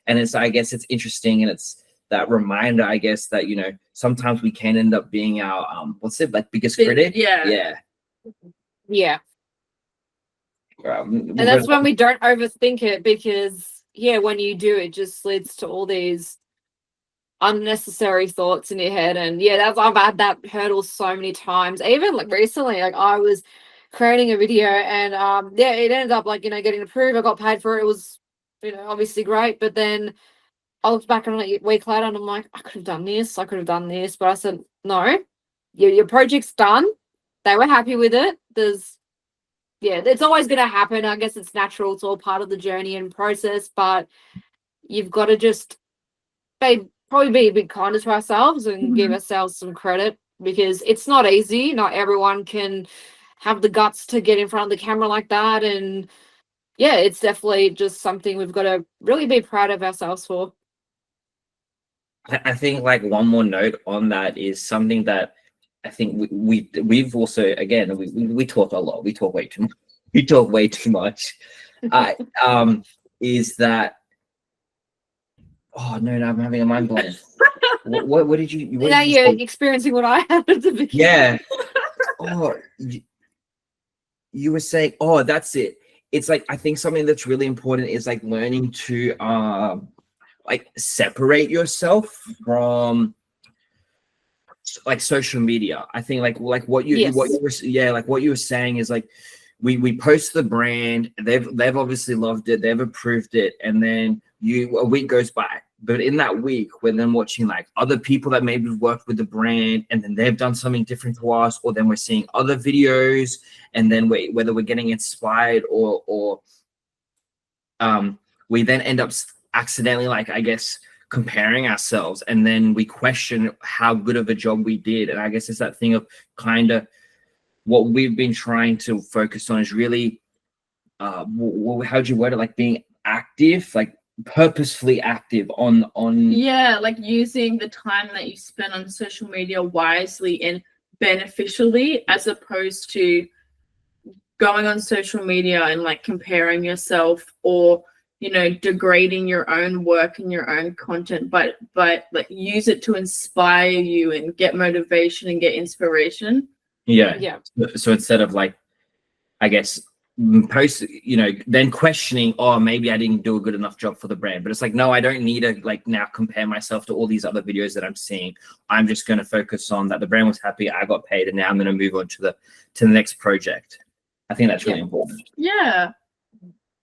And it's, I guess it's interesting, and it's that reminder, I guess, that sometimes we can end up being our biggest critic. Yeah. And that's when we don't overthink it, because when you do, it just leads to all these unnecessary thoughts in your head. And I've had that hurdle so many times. Even like recently, like I was creating a video and it ended up like getting approved. I got paid for it. It was obviously great, but then I looked back on it a week later and I'm like, I could have done this, but I said no, your project's done. They were happy with it. It's always going to happen. I guess it's natural. It's all part of the journey and process, but you've got to just be probably be a bit kinder to ourselves and give ourselves some credit, because it's not easy. Not everyone can have the guts to get in front of the camera like that. And yeah, it's definitely just something we've got to really be proud of ourselves for. I think like one more note on that is something that I think we've also, again, we talk a lot. We talk way too much. We talk way too much. Is that, oh no, I'm having a mind blank. What did you? What Now did you you're say? experiencing what I had at the beginning. Yeah. Oh, you were saying, oh, that's it. It's like, I think something that's really important is like learning to like separate yourself from like social media. I think like what you were, yeah, like what you were saying is like we post the brand, they've obviously loved it, they've approved it, and then a week goes by. But in that week, we're then watching like other people that maybe worked with the brand, and then they've done something different to us, or then we're seeing other videos, and then whether we're getting inspired or we then end up accidentally, like, I guess, comparing ourselves, and then we question how good of a job we did. And I guess it's that thing of kind of what we've been trying to focus on is really how'd you word it, like being active, like purposefully active on yeah, like using the time that you spend on social media wisely and beneficially, as opposed to going on social media and like comparing yourself, or degrading your own work and your own content, but like use it to inspire you and get motivation and get inspiration. Yeah. So instead of like, I guess, post, then questioning, oh, maybe I didn't do a good enough job for the brand. But it's like, no, I don't need to like now compare myself to all these other videos that I'm seeing. I'm just going to focus on that the brand was happy, I got paid, and now I'm going to move on to the next project. I think that's really important. Yeah,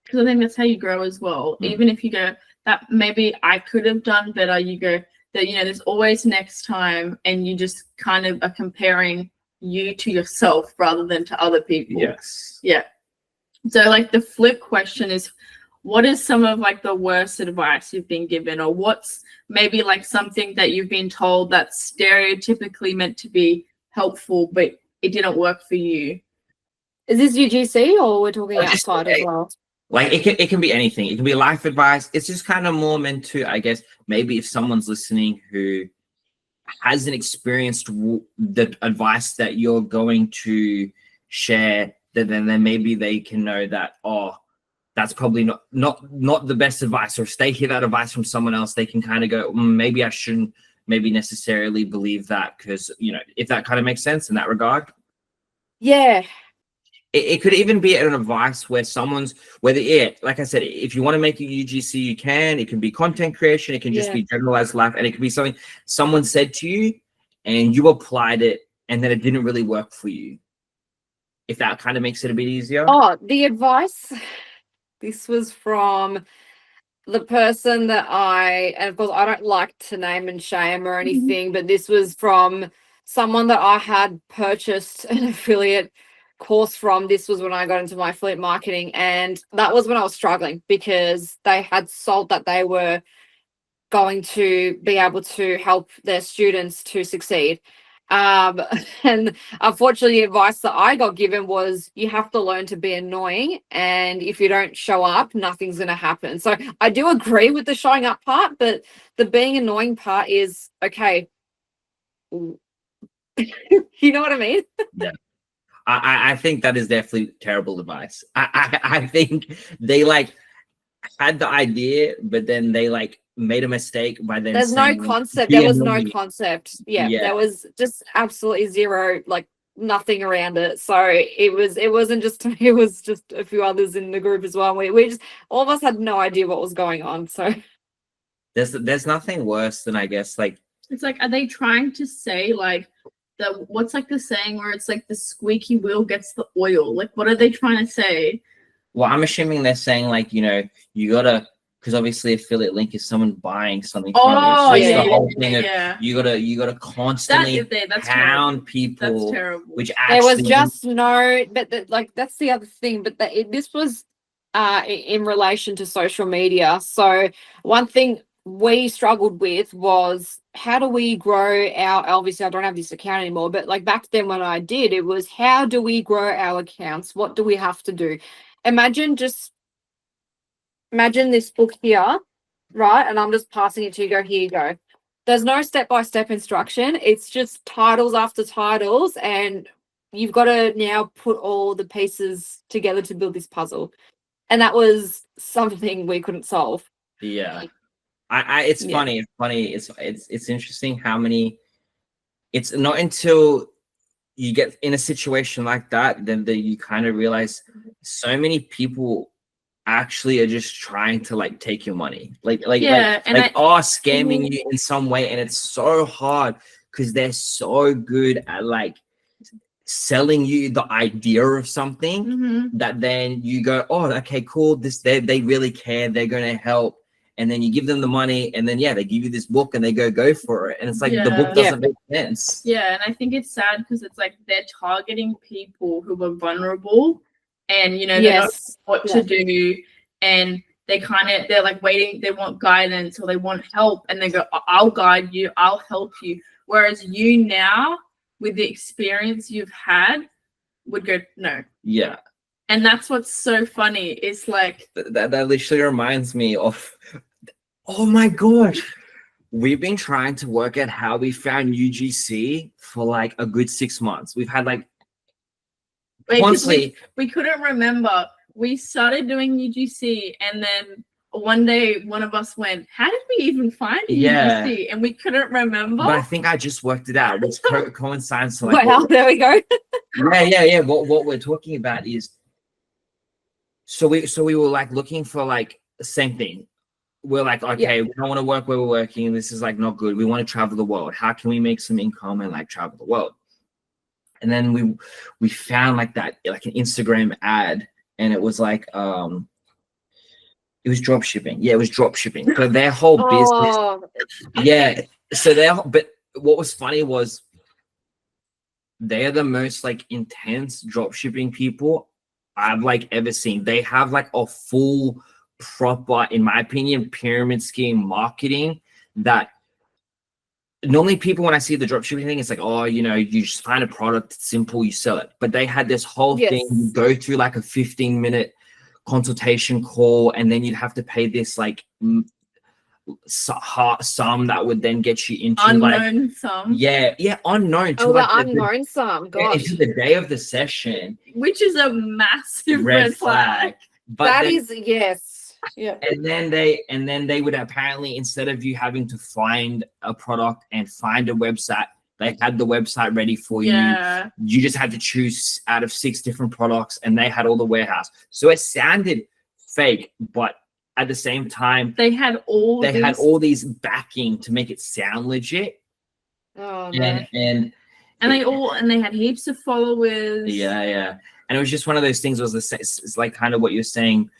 because I think that's how you grow as well. Even if you go that maybe I could have done better, you go that there's always next time, and you just kind of are comparing you to yourself rather than to other people. Yes. Yeah. So like the flip question is, what is some of like the worst advice you've been given, or what's maybe like something that you've been told that's stereotypically meant to be helpful but it didn't work for you? Is this UGC, or we're talking outside as well? Like it can be anything. It can be life advice. It's just kind of more meant to, I guess, maybe if someone's listening who hasn't experienced the advice that you're going to share, then maybe they can know that, oh, that's probably not the best advice. Or if they hear that advice from someone else, they can kind of go, maybe I shouldn't maybe necessarily believe that, because if that kind of makes sense in that regard. Yeah. It could even be an advice where like I said, if you want to make a UGC, you can. It can be content creation. It can just be generalized life, and it can be something someone said to you and you applied it, and then it didn't really work for you. If that kind of makes it a bit easier. Oh, the advice. This was from the person that and of course I don't like to name and shame or anything, but this was from someone that I had purchased an affiliate course from. This was when I got into my affiliate marketing, and that was when I was struggling, because they had sold that they were going to be able to help their students to succeed. And unfortunately, the advice that I got given was, you have to learn to be annoying, and if you don't show up, nothing's going to happen. So I do agree with the showing up part, but the being annoying part is okay. You know what I mean? Yeah. I think that is definitely terrible advice. I think they like had the idea, but then they like made a mistake by then. There's no concept. There was no concept. Yeah, there was just absolutely zero, like nothing around it. So it wasn't just me, it was just a few others in the group as well. We just, all of us had no idea what was going on. So there's nothing worse than, I guess, like, it's like, are they trying to say like what's like the saying where it's like the squeaky wheel gets the oil? Like, what are they trying to say? Well, I'm assuming they're saying like, you gotta, because obviously affiliate link is someone buying something from you. So it's the whole thing of you gotta constantly pound people. That's terrible. Which actually, there was just no, but like that's the other thing. But this was in relation to social media. So one thing we struggled with was, how do we grow our, obviously I don't have this account anymore, but like back then when I did, it was, how do we grow our accounts? What do we have to do? Imagine this book here, right? And I'm just passing it to you, go, here you go. There's no step-by-step instruction. It's just titles after titles, and you've got to now put all the pieces together to build this puzzle. And that was something we couldn't solve. Yeah. It's funny. It's interesting how many. It's not until you get in a situation like that then that you kind of realize so many people actually are just trying to like take your money, are scamming you in some way, and it's so hard because they're so good at like selling you the idea of something that then you go, oh, okay, cool. They really care. They're going to help. And then you give them the money, and then they give you this book, and they go for it, and it's like the book doesn't make sense. Yeah, and I think it's sad because it's like they're targeting people who are vulnerable, and you know they don't know what to do, and they're like waiting. They want guidance or they want help, and they go, "I'll guide you, I'll help you." Whereas you now, with the experience you've had, would go, "No." Yeah. And that's what's so funny. It's like that literally reminds me of, oh my gosh, we've been trying to work out how we found UGC for like a good 6 months. We've had like we couldn't remember. We started doing UGC, and then one day one of us went, "How did we even find UGC?" And we couldn't remember. But I think I just worked it out, which coincides to like. Well, there we go. Yeah. What we're talking about is. So we were like looking for like the same thing. We're like, okay, we don't want to work where we're working. This is like not good. We want to travel the world. How can we make some income and like travel the world? And then we found like that, like an Instagram ad, and it was like it was drop shipping. Yeah, it was drop shipping. So their whole business. So but what was funny was they are the most like intense drop shipping people I've like ever seen. They have like a full proper, in my opinion, pyramid scheme marketing that normally people, when I see the dropshipping thing, it's like, oh, you know, you just find a product, it's simple, you sell it. But they had this whole thing, you go through like a 15-minute consultation call, and then you'd have to pay this like sum that would then get you into unknown sum. Unknown. To the unknown sum. Gosh. Into the day of the session, which is a massive red flag. But that is yeah. And then they would apparently, instead of you having to find a product and find a website, they had the website ready for you. You just had to choose out of 6 different products, and they had all the warehouse. So it sounded fake, but at the same time, they had all these backing to make it sound legit. Oh no. And they had heaps of followers. Yeah. And it was just one of those things. It's like kind of what you're saying.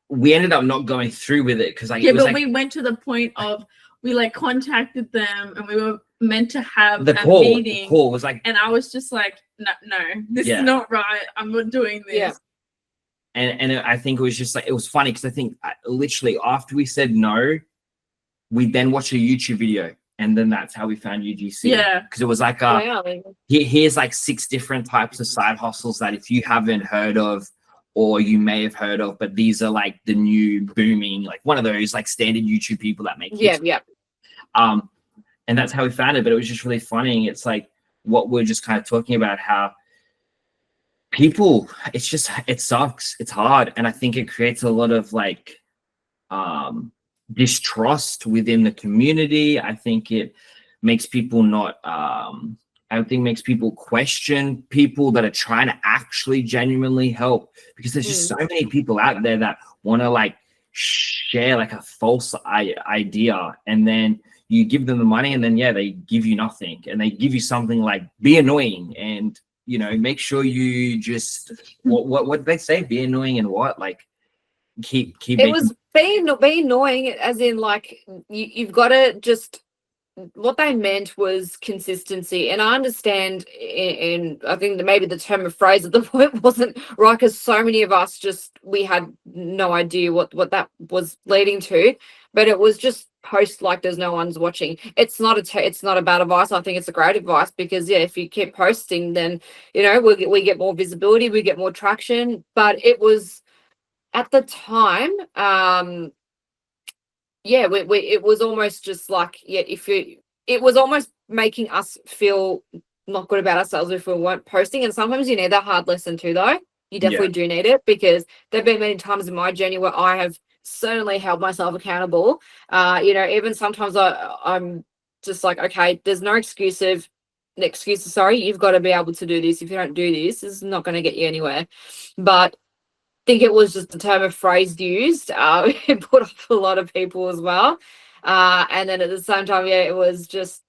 We ended up not going through with it because we went to the point of we like contacted them, and we were meant to have the meeting. The call was like, and I was just like, no, this is not right. I'm not doing this. Yeah. And I think it was just like, it was funny because I think literally after we said no, we then watched a YouTube video, and then that's how we found UGC. Yeah. Because it was like, here's like 6 different types of side hustles that if you haven't heard of, or you may have heard of, but these are like the new booming, like one of those like standard YouTube people that make Yeah. And that's how we found it. But it was just really funny. It's like what we're just kind of talking about, how people, it sucks. It's hard. And I think it creates a lot of like distrust within the community. I think it makes people makes people question people that are trying to actually genuinely help, because there's just so many people out there that want to like share like a false idea, and then you give them the money, and then they give you nothing, and they give you something like be annoying, and you know, make sure you just what they say, be annoying, and what, like keep it was be annoying, as in like you've got to just what they meant was consistency. And I understand, and I think that maybe the term of phrase at the point wasn't right, because so many of us we had no idea what that was leading to, but it was just post like there's no one's watching. It's not it's not a bad advice. I think it's a great advice, because yeah, if you keep posting, then we get more visibility, we get more traction. But it was at the time, yeah, it was almost just like, yeah, it was almost making us feel not good about ourselves if we weren't posting. And sometimes you need that hard lesson too, though. You definitely do need it, because there've been many times in my journey where I have certainly held myself accountable. Even sometimes I'm just like, okay, there's no excuses. Sorry, you've got to be able to do this. If you don't do this, it's not going to get you anywhere. But think it was just a term of phrase used. It put off a lot of people as well. And then at the same time, yeah, it was just,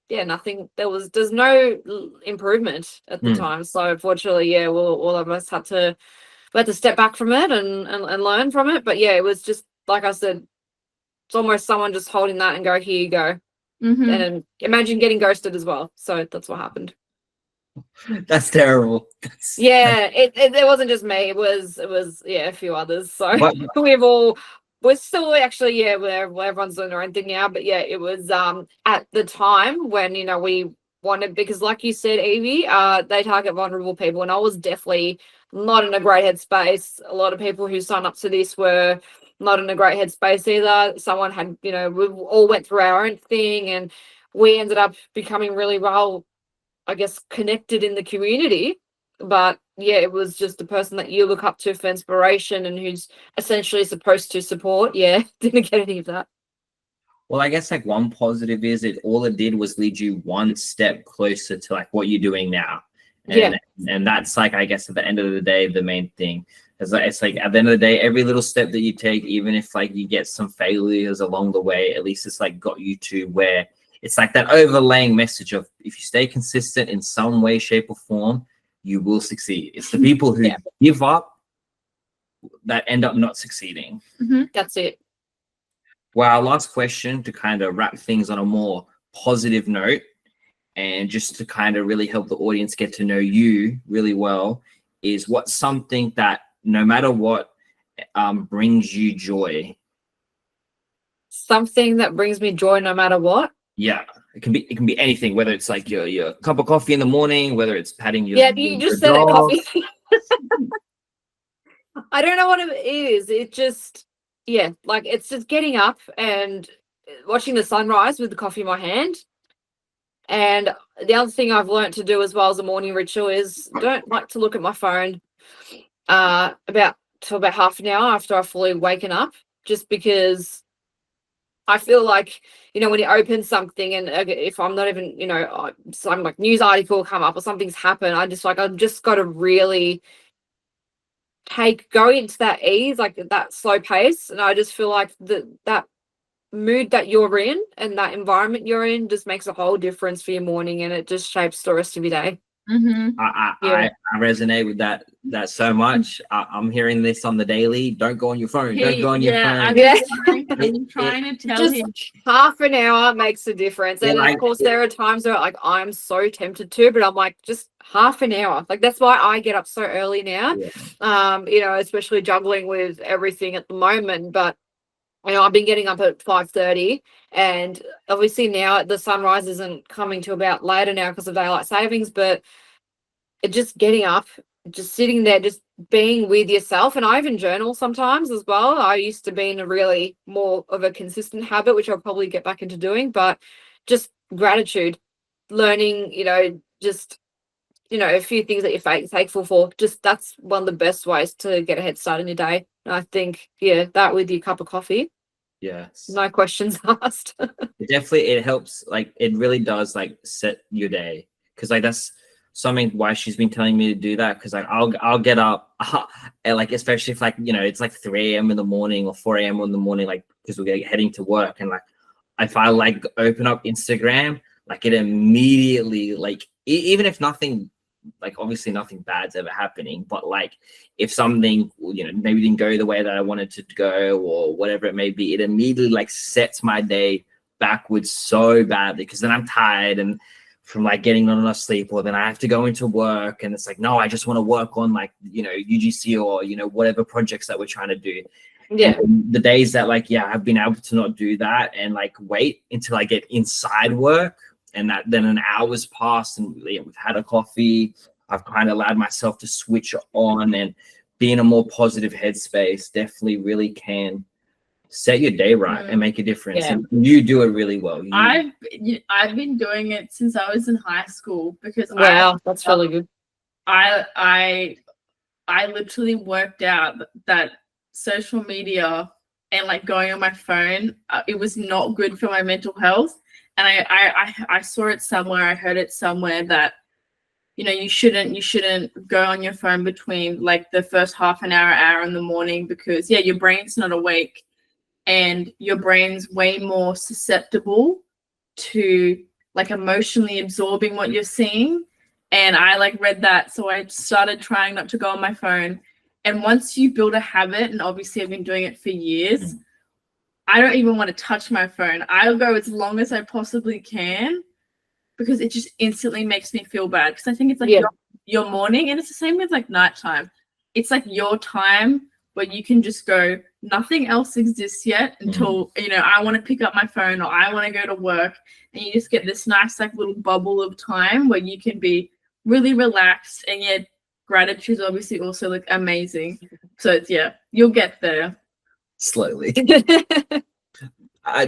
yeah, nothing. There's no improvement at the time. So unfortunately, yeah, all of us had to step back from it and learn from it. But yeah, it was just, like I said, it's almost someone just holding that and go, here you go. Mm-hmm. And imagine getting ghosted as well. So that's what happened. That's terrible. Yeah, it wasn't just me. It was yeah, a few others. So But- we're still actually, yeah, where everyone's doing their own thing now. But yeah, it was at the time when we wanted, because like you said, Evie, they target vulnerable people, and I was definitely not in a great headspace. A lot of people who signed up to this were not in a great headspace either. Someone had, we all went through our own thing, and we ended up becoming really well, I guess, connected in the community. But yeah, it was just a person that you look up to for inspiration and who's essentially supposed to support. Yeah, didn't get any of that. Well, I guess like one positive is all it did was lead you one step closer to like what you're doing now. And that's like, I guess at the end of the day, the main thing is like, it's like at the end of the day, every little step that you take, even if like you get some failures along the way, at least it's like got you to where it's like that overlaying message of, if you stay consistent in some way, shape or form, you will succeed. It's the people who give up that end up not succeeding. Mm-hmm. That's it. Well, our last question, to kind of wrap things on a more positive note, and just to kind of really help the audience get to know you really well, is what's something that no matter what brings you joy? Something that brings me joy no matter what? Yeah, it can be anything, whether it's like your cup of coffee in the morning, whether it's patting your you just said it, coffee. I don't know what it is. It just, yeah, like it's just getting up and watching the sunrise with the coffee in my hand. And the other thing I've learned to do as well as a morning ritual is don't like to look at my phone about half an hour after I've fully waken up, just because I feel like, when you open something and if I'm not even, some like news article come up or something's happened, I've just got to really go into that ease, like that slow pace. And I just feel like that mood that you're in and that environment you're in just makes a whole difference for your morning, and it just shapes the rest of your day. Mm-hmm. I resonate with that so much. I'm hearing this on the daily. Don't go on your phone. Don't go on your phone. I'm trying to tell just him. Half an hour makes a difference. And of course, there are times where like I'm so tempted to, but I'm like, just half an hour. Like that's why I get up so early now. Yeah. Especially juggling with everything at the moment. But I've been getting up at 5:30, and obviously now the sunrise isn't coming to about later now because of daylight savings, but just getting up, just sitting there, just being with yourself. And I even journal sometimes as well. I used to be in a really more of a consistent habit, which I'll probably get back into doing, but just gratitude, learning, just, a few things that you're thankful for. Just that's one of the best ways to get a head start in your day. And I think, that with your cup of coffee. Yes. No questions asked. It helps. Like it really does like set your day. Cause like that's something why she's been telling me to do that. Cause like I'll get up and like, especially if like, it's like 3 a.m. in the morning or 4 a.m. in the morning, like, cause we're heading to work. And like, if I like open up Instagram, like it immediately, like, even if nothing, like obviously nothing bad's ever happening, but like if something maybe didn't go the way that I wanted to go or whatever it may be, it immediately like sets my day backwards so badly because then I'm tired and from like getting not enough sleep, or then I have to go into work and it's like, no, I just want to work on like, you know, UGC or, you know, whatever projects that we're trying to do. Yeah. And the days that like, yeah, I've been able to not do that and like wait until I get inside work, and that then an hour's passed and we've had a coffee, I've kind of allowed myself to switch on and be in a more positive headspace definitely really can set your day right and make a difference. Yeah. And you do it really well. I've been doing it since I was in high school because Wow, that's really good. I literally worked out that social media and like going on my phone, it was not good for my mental health. And I saw it somewhere, I heard it somewhere that, you know, you shouldn't go on your phone between like the first half an hour in the morning, because your brain's not awake and your brain's way more susceptible to like emotionally absorbing what you're seeing. And I like read that, so I started trying not to go on my phone. And once you build a habit, and obviously I've been doing it for years, I don't even want to touch my phone. I'll go as long as I possibly can because it just instantly makes me feel bad. Because I think it's like your morning, and it's the same with like nighttime. It's like your time where you can just go, nothing else exists yet until, you know, I want to pick up my phone or I want to go to work. And you just get this nice like little bubble of time where you can be really relaxed, and yet gratitude is obviously also like amazing. So it's, you'll get there slowly.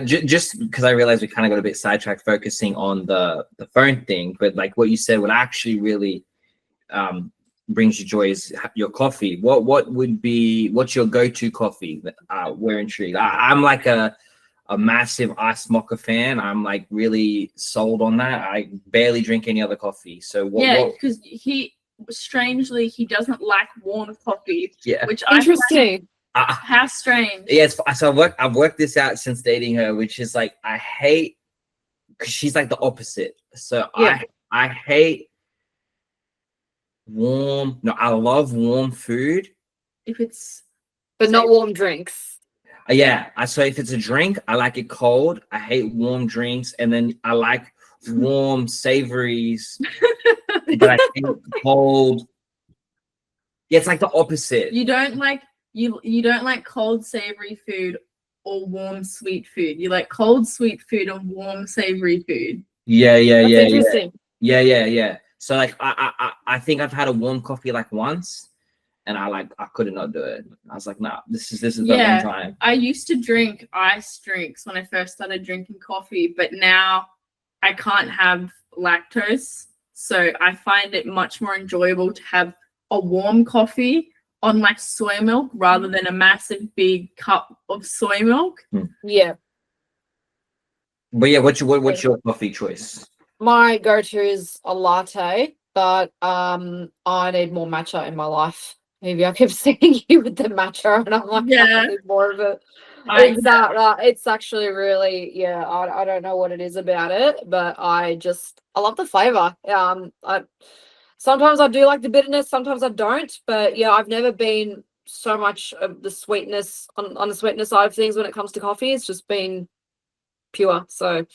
Just because I realized we kind of got a bit sidetracked focusing on the phone thing, but like what you said, what actually really brings you joy is your coffee. What's your go-to coffee? We're intrigued. I'm like a massive iced mocha fan. I'm like really sold on that. I barely drink any other coffee. So because he doesn't like warm coffee. Yeah, which interesting. How strange. Yes, so I've worked this out since dating her, which is like I hate, because she's like the opposite. So I hate warm. No, I love warm food. But not warm drinks. So if it's a drink, I like it cold. I hate warm drinks, and then I like warm savories, but I hate cold. Yeah, it's like the opposite. You don't like cold savory food or warm sweet food. You like cold sweet food and warm savory food. Yeah. Interesting. Yeah. So like I think I've had a warm coffee like once, and I could not do it. I was like, nah, this is the one time. I used to drink iced drinks when I first started drinking coffee, but now I can't have lactose. So I find it much more enjoyable to have a warm coffee on like soy milk rather than a massive big cup of soy milk. Yeah. But yeah, what's your coffee choice? My go-to is a latte, but I need more matcha in my life. Maybe I keep seeing you with the matcha, and I'm like, I need more of it. It's actually really, I don't know what it is about it, but I love the flavor. Sometimes I do like the bitterness, sometimes I don't, but I've never been so much of the sweetness on the sweetness side of things when it comes to coffee. It's just been pure. So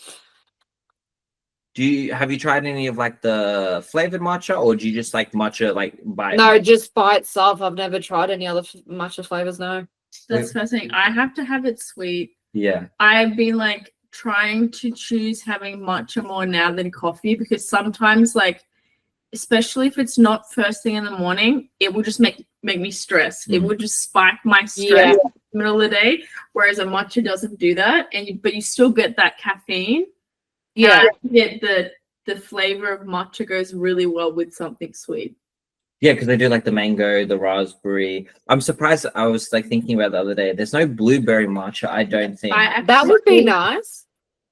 have you tried any of like the flavored matcha, or do you just like matcha like No, just by itself. I've never tried any other matcha flavors. No. That's fascinating. I have to have it sweet. Yeah. I've been like trying to choose having matcha more now than coffee, because sometimes like, especially if it's not first thing in the morning, it will just make me stress. It will just spike my stress in the middle of the day, whereas a matcha doesn't do that. But you still get that caffeine. Yeah. Yet the flavor of matcha goes really well with something sweet. Yeah, because they do like the mango, the raspberry. I'm surprised. I was like thinking about the other day. There's no blueberry matcha, I don't think. That would be nice.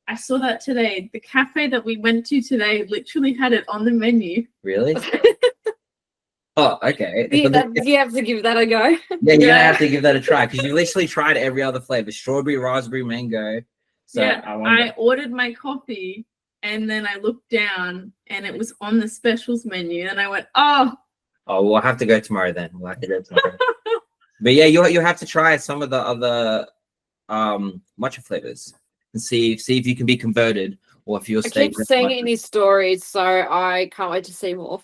I saw that today. The cafe that we went to today literally had it on the menu. Really? Oh, okay. You have to give that a go. Yeah, you're gonna have to give that a try, because you literally tried every other flavor: strawberry, raspberry, mango. So I ordered my coffee, and then I looked down, and it was on the specials menu, and I went, oh, we'll have to go tomorrow then. But yeah, you'll have to try some of the other matcha flavors. and see if you can be converted, or if you'll I stay. keep seeing it in his stories, so I can't wait to see more.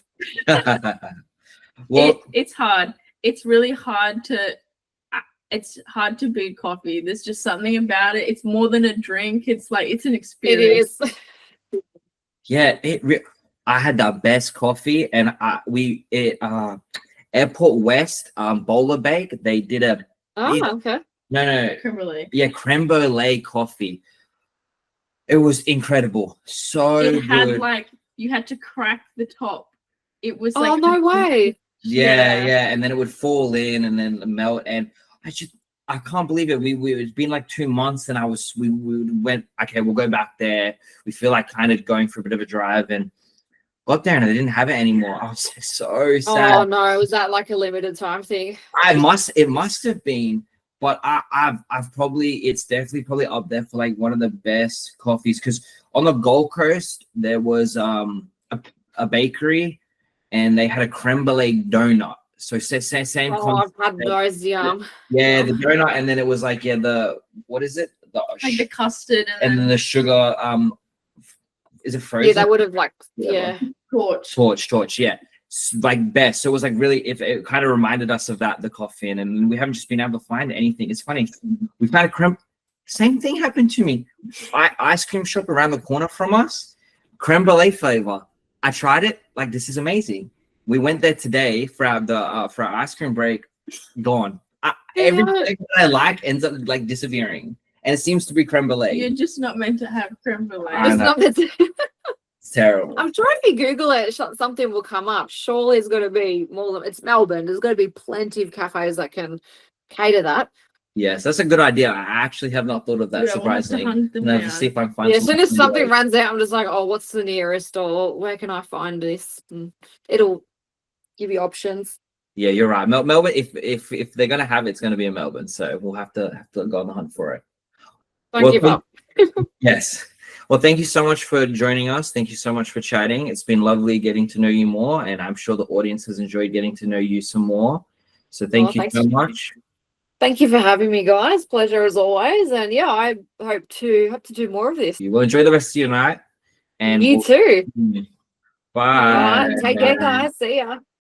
Well, It's hard. It's really hard to. It's hard to beat coffee. There's just something about it. It's more than a drink. It's like it's an It experience. is. yeah, I had the best coffee, and Airport West Bowler Bake. They did a Okay. no, Creme brulee. yeah, creme brulee coffee. It was incredible, so It had good. like you had to crack the top. It was Oh, like no way. Yeah, and then it would fall in and then melt, and I can't believe it. It's been like 2 months, and we went, okay, we'll go back there. We feel like kind of going for a bit of a drive, and got there and they didn't have it anymore. I was so sad. Oh no, was that like a limited time thing? It must have been, but I've probably, it's definitely probably up there for like one of the best coffees, because on the Gold Coast there was a bakery, and they had a creme brulee donut. So same Oh, concept. I've had those. Yum. Yeah, the donut, and then it was like, the what is it? like the custard and then the sugar. Is it frozen? Yeah, that would have like Torch. Yeah, like best. So it was like really, if it kind of reminded us of that, the coffee, and we haven't just been able to find anything. It's funny. We've had a creme. Same thing happened to me. Ice cream shop around the corner from us, creme brulee flavor. I tried it. Like, this is amazing. We went there today for our ice cream break. Gone. Everything that I like ends up like disappearing, and it seems to be creme brulee. You're just not meant to have creme brulee. I know. It's terrible. I'm sure if you Google it, something will come up. Surely it's going to be more than, it's Melbourne. There's going to be plenty of cafes that can cater that. Yes, that's a good idea. I actually have not thought of that, surprisingly. And I have to see if I can find. Yeah, as soon as something runs out, I'm just like, oh, what's the nearest, or where can I find this? And it'll give you options. Yeah, you're right. Melbourne. If they're gonna have it, it's gonna be in Melbourne. So we'll have to go on the hunt for it. Don't give up. Yes. Well, thank you so much for joining us. Thank you so much for chatting. It's been lovely getting to know you more, and I'm sure the audience has enjoyed getting to know you some more. So thank you so much. Thank you for having me, guys. Pleasure as always. And yeah, I hope to do more of this. You will enjoy the rest of your night. And you too. Bye. Take care, guys. See ya.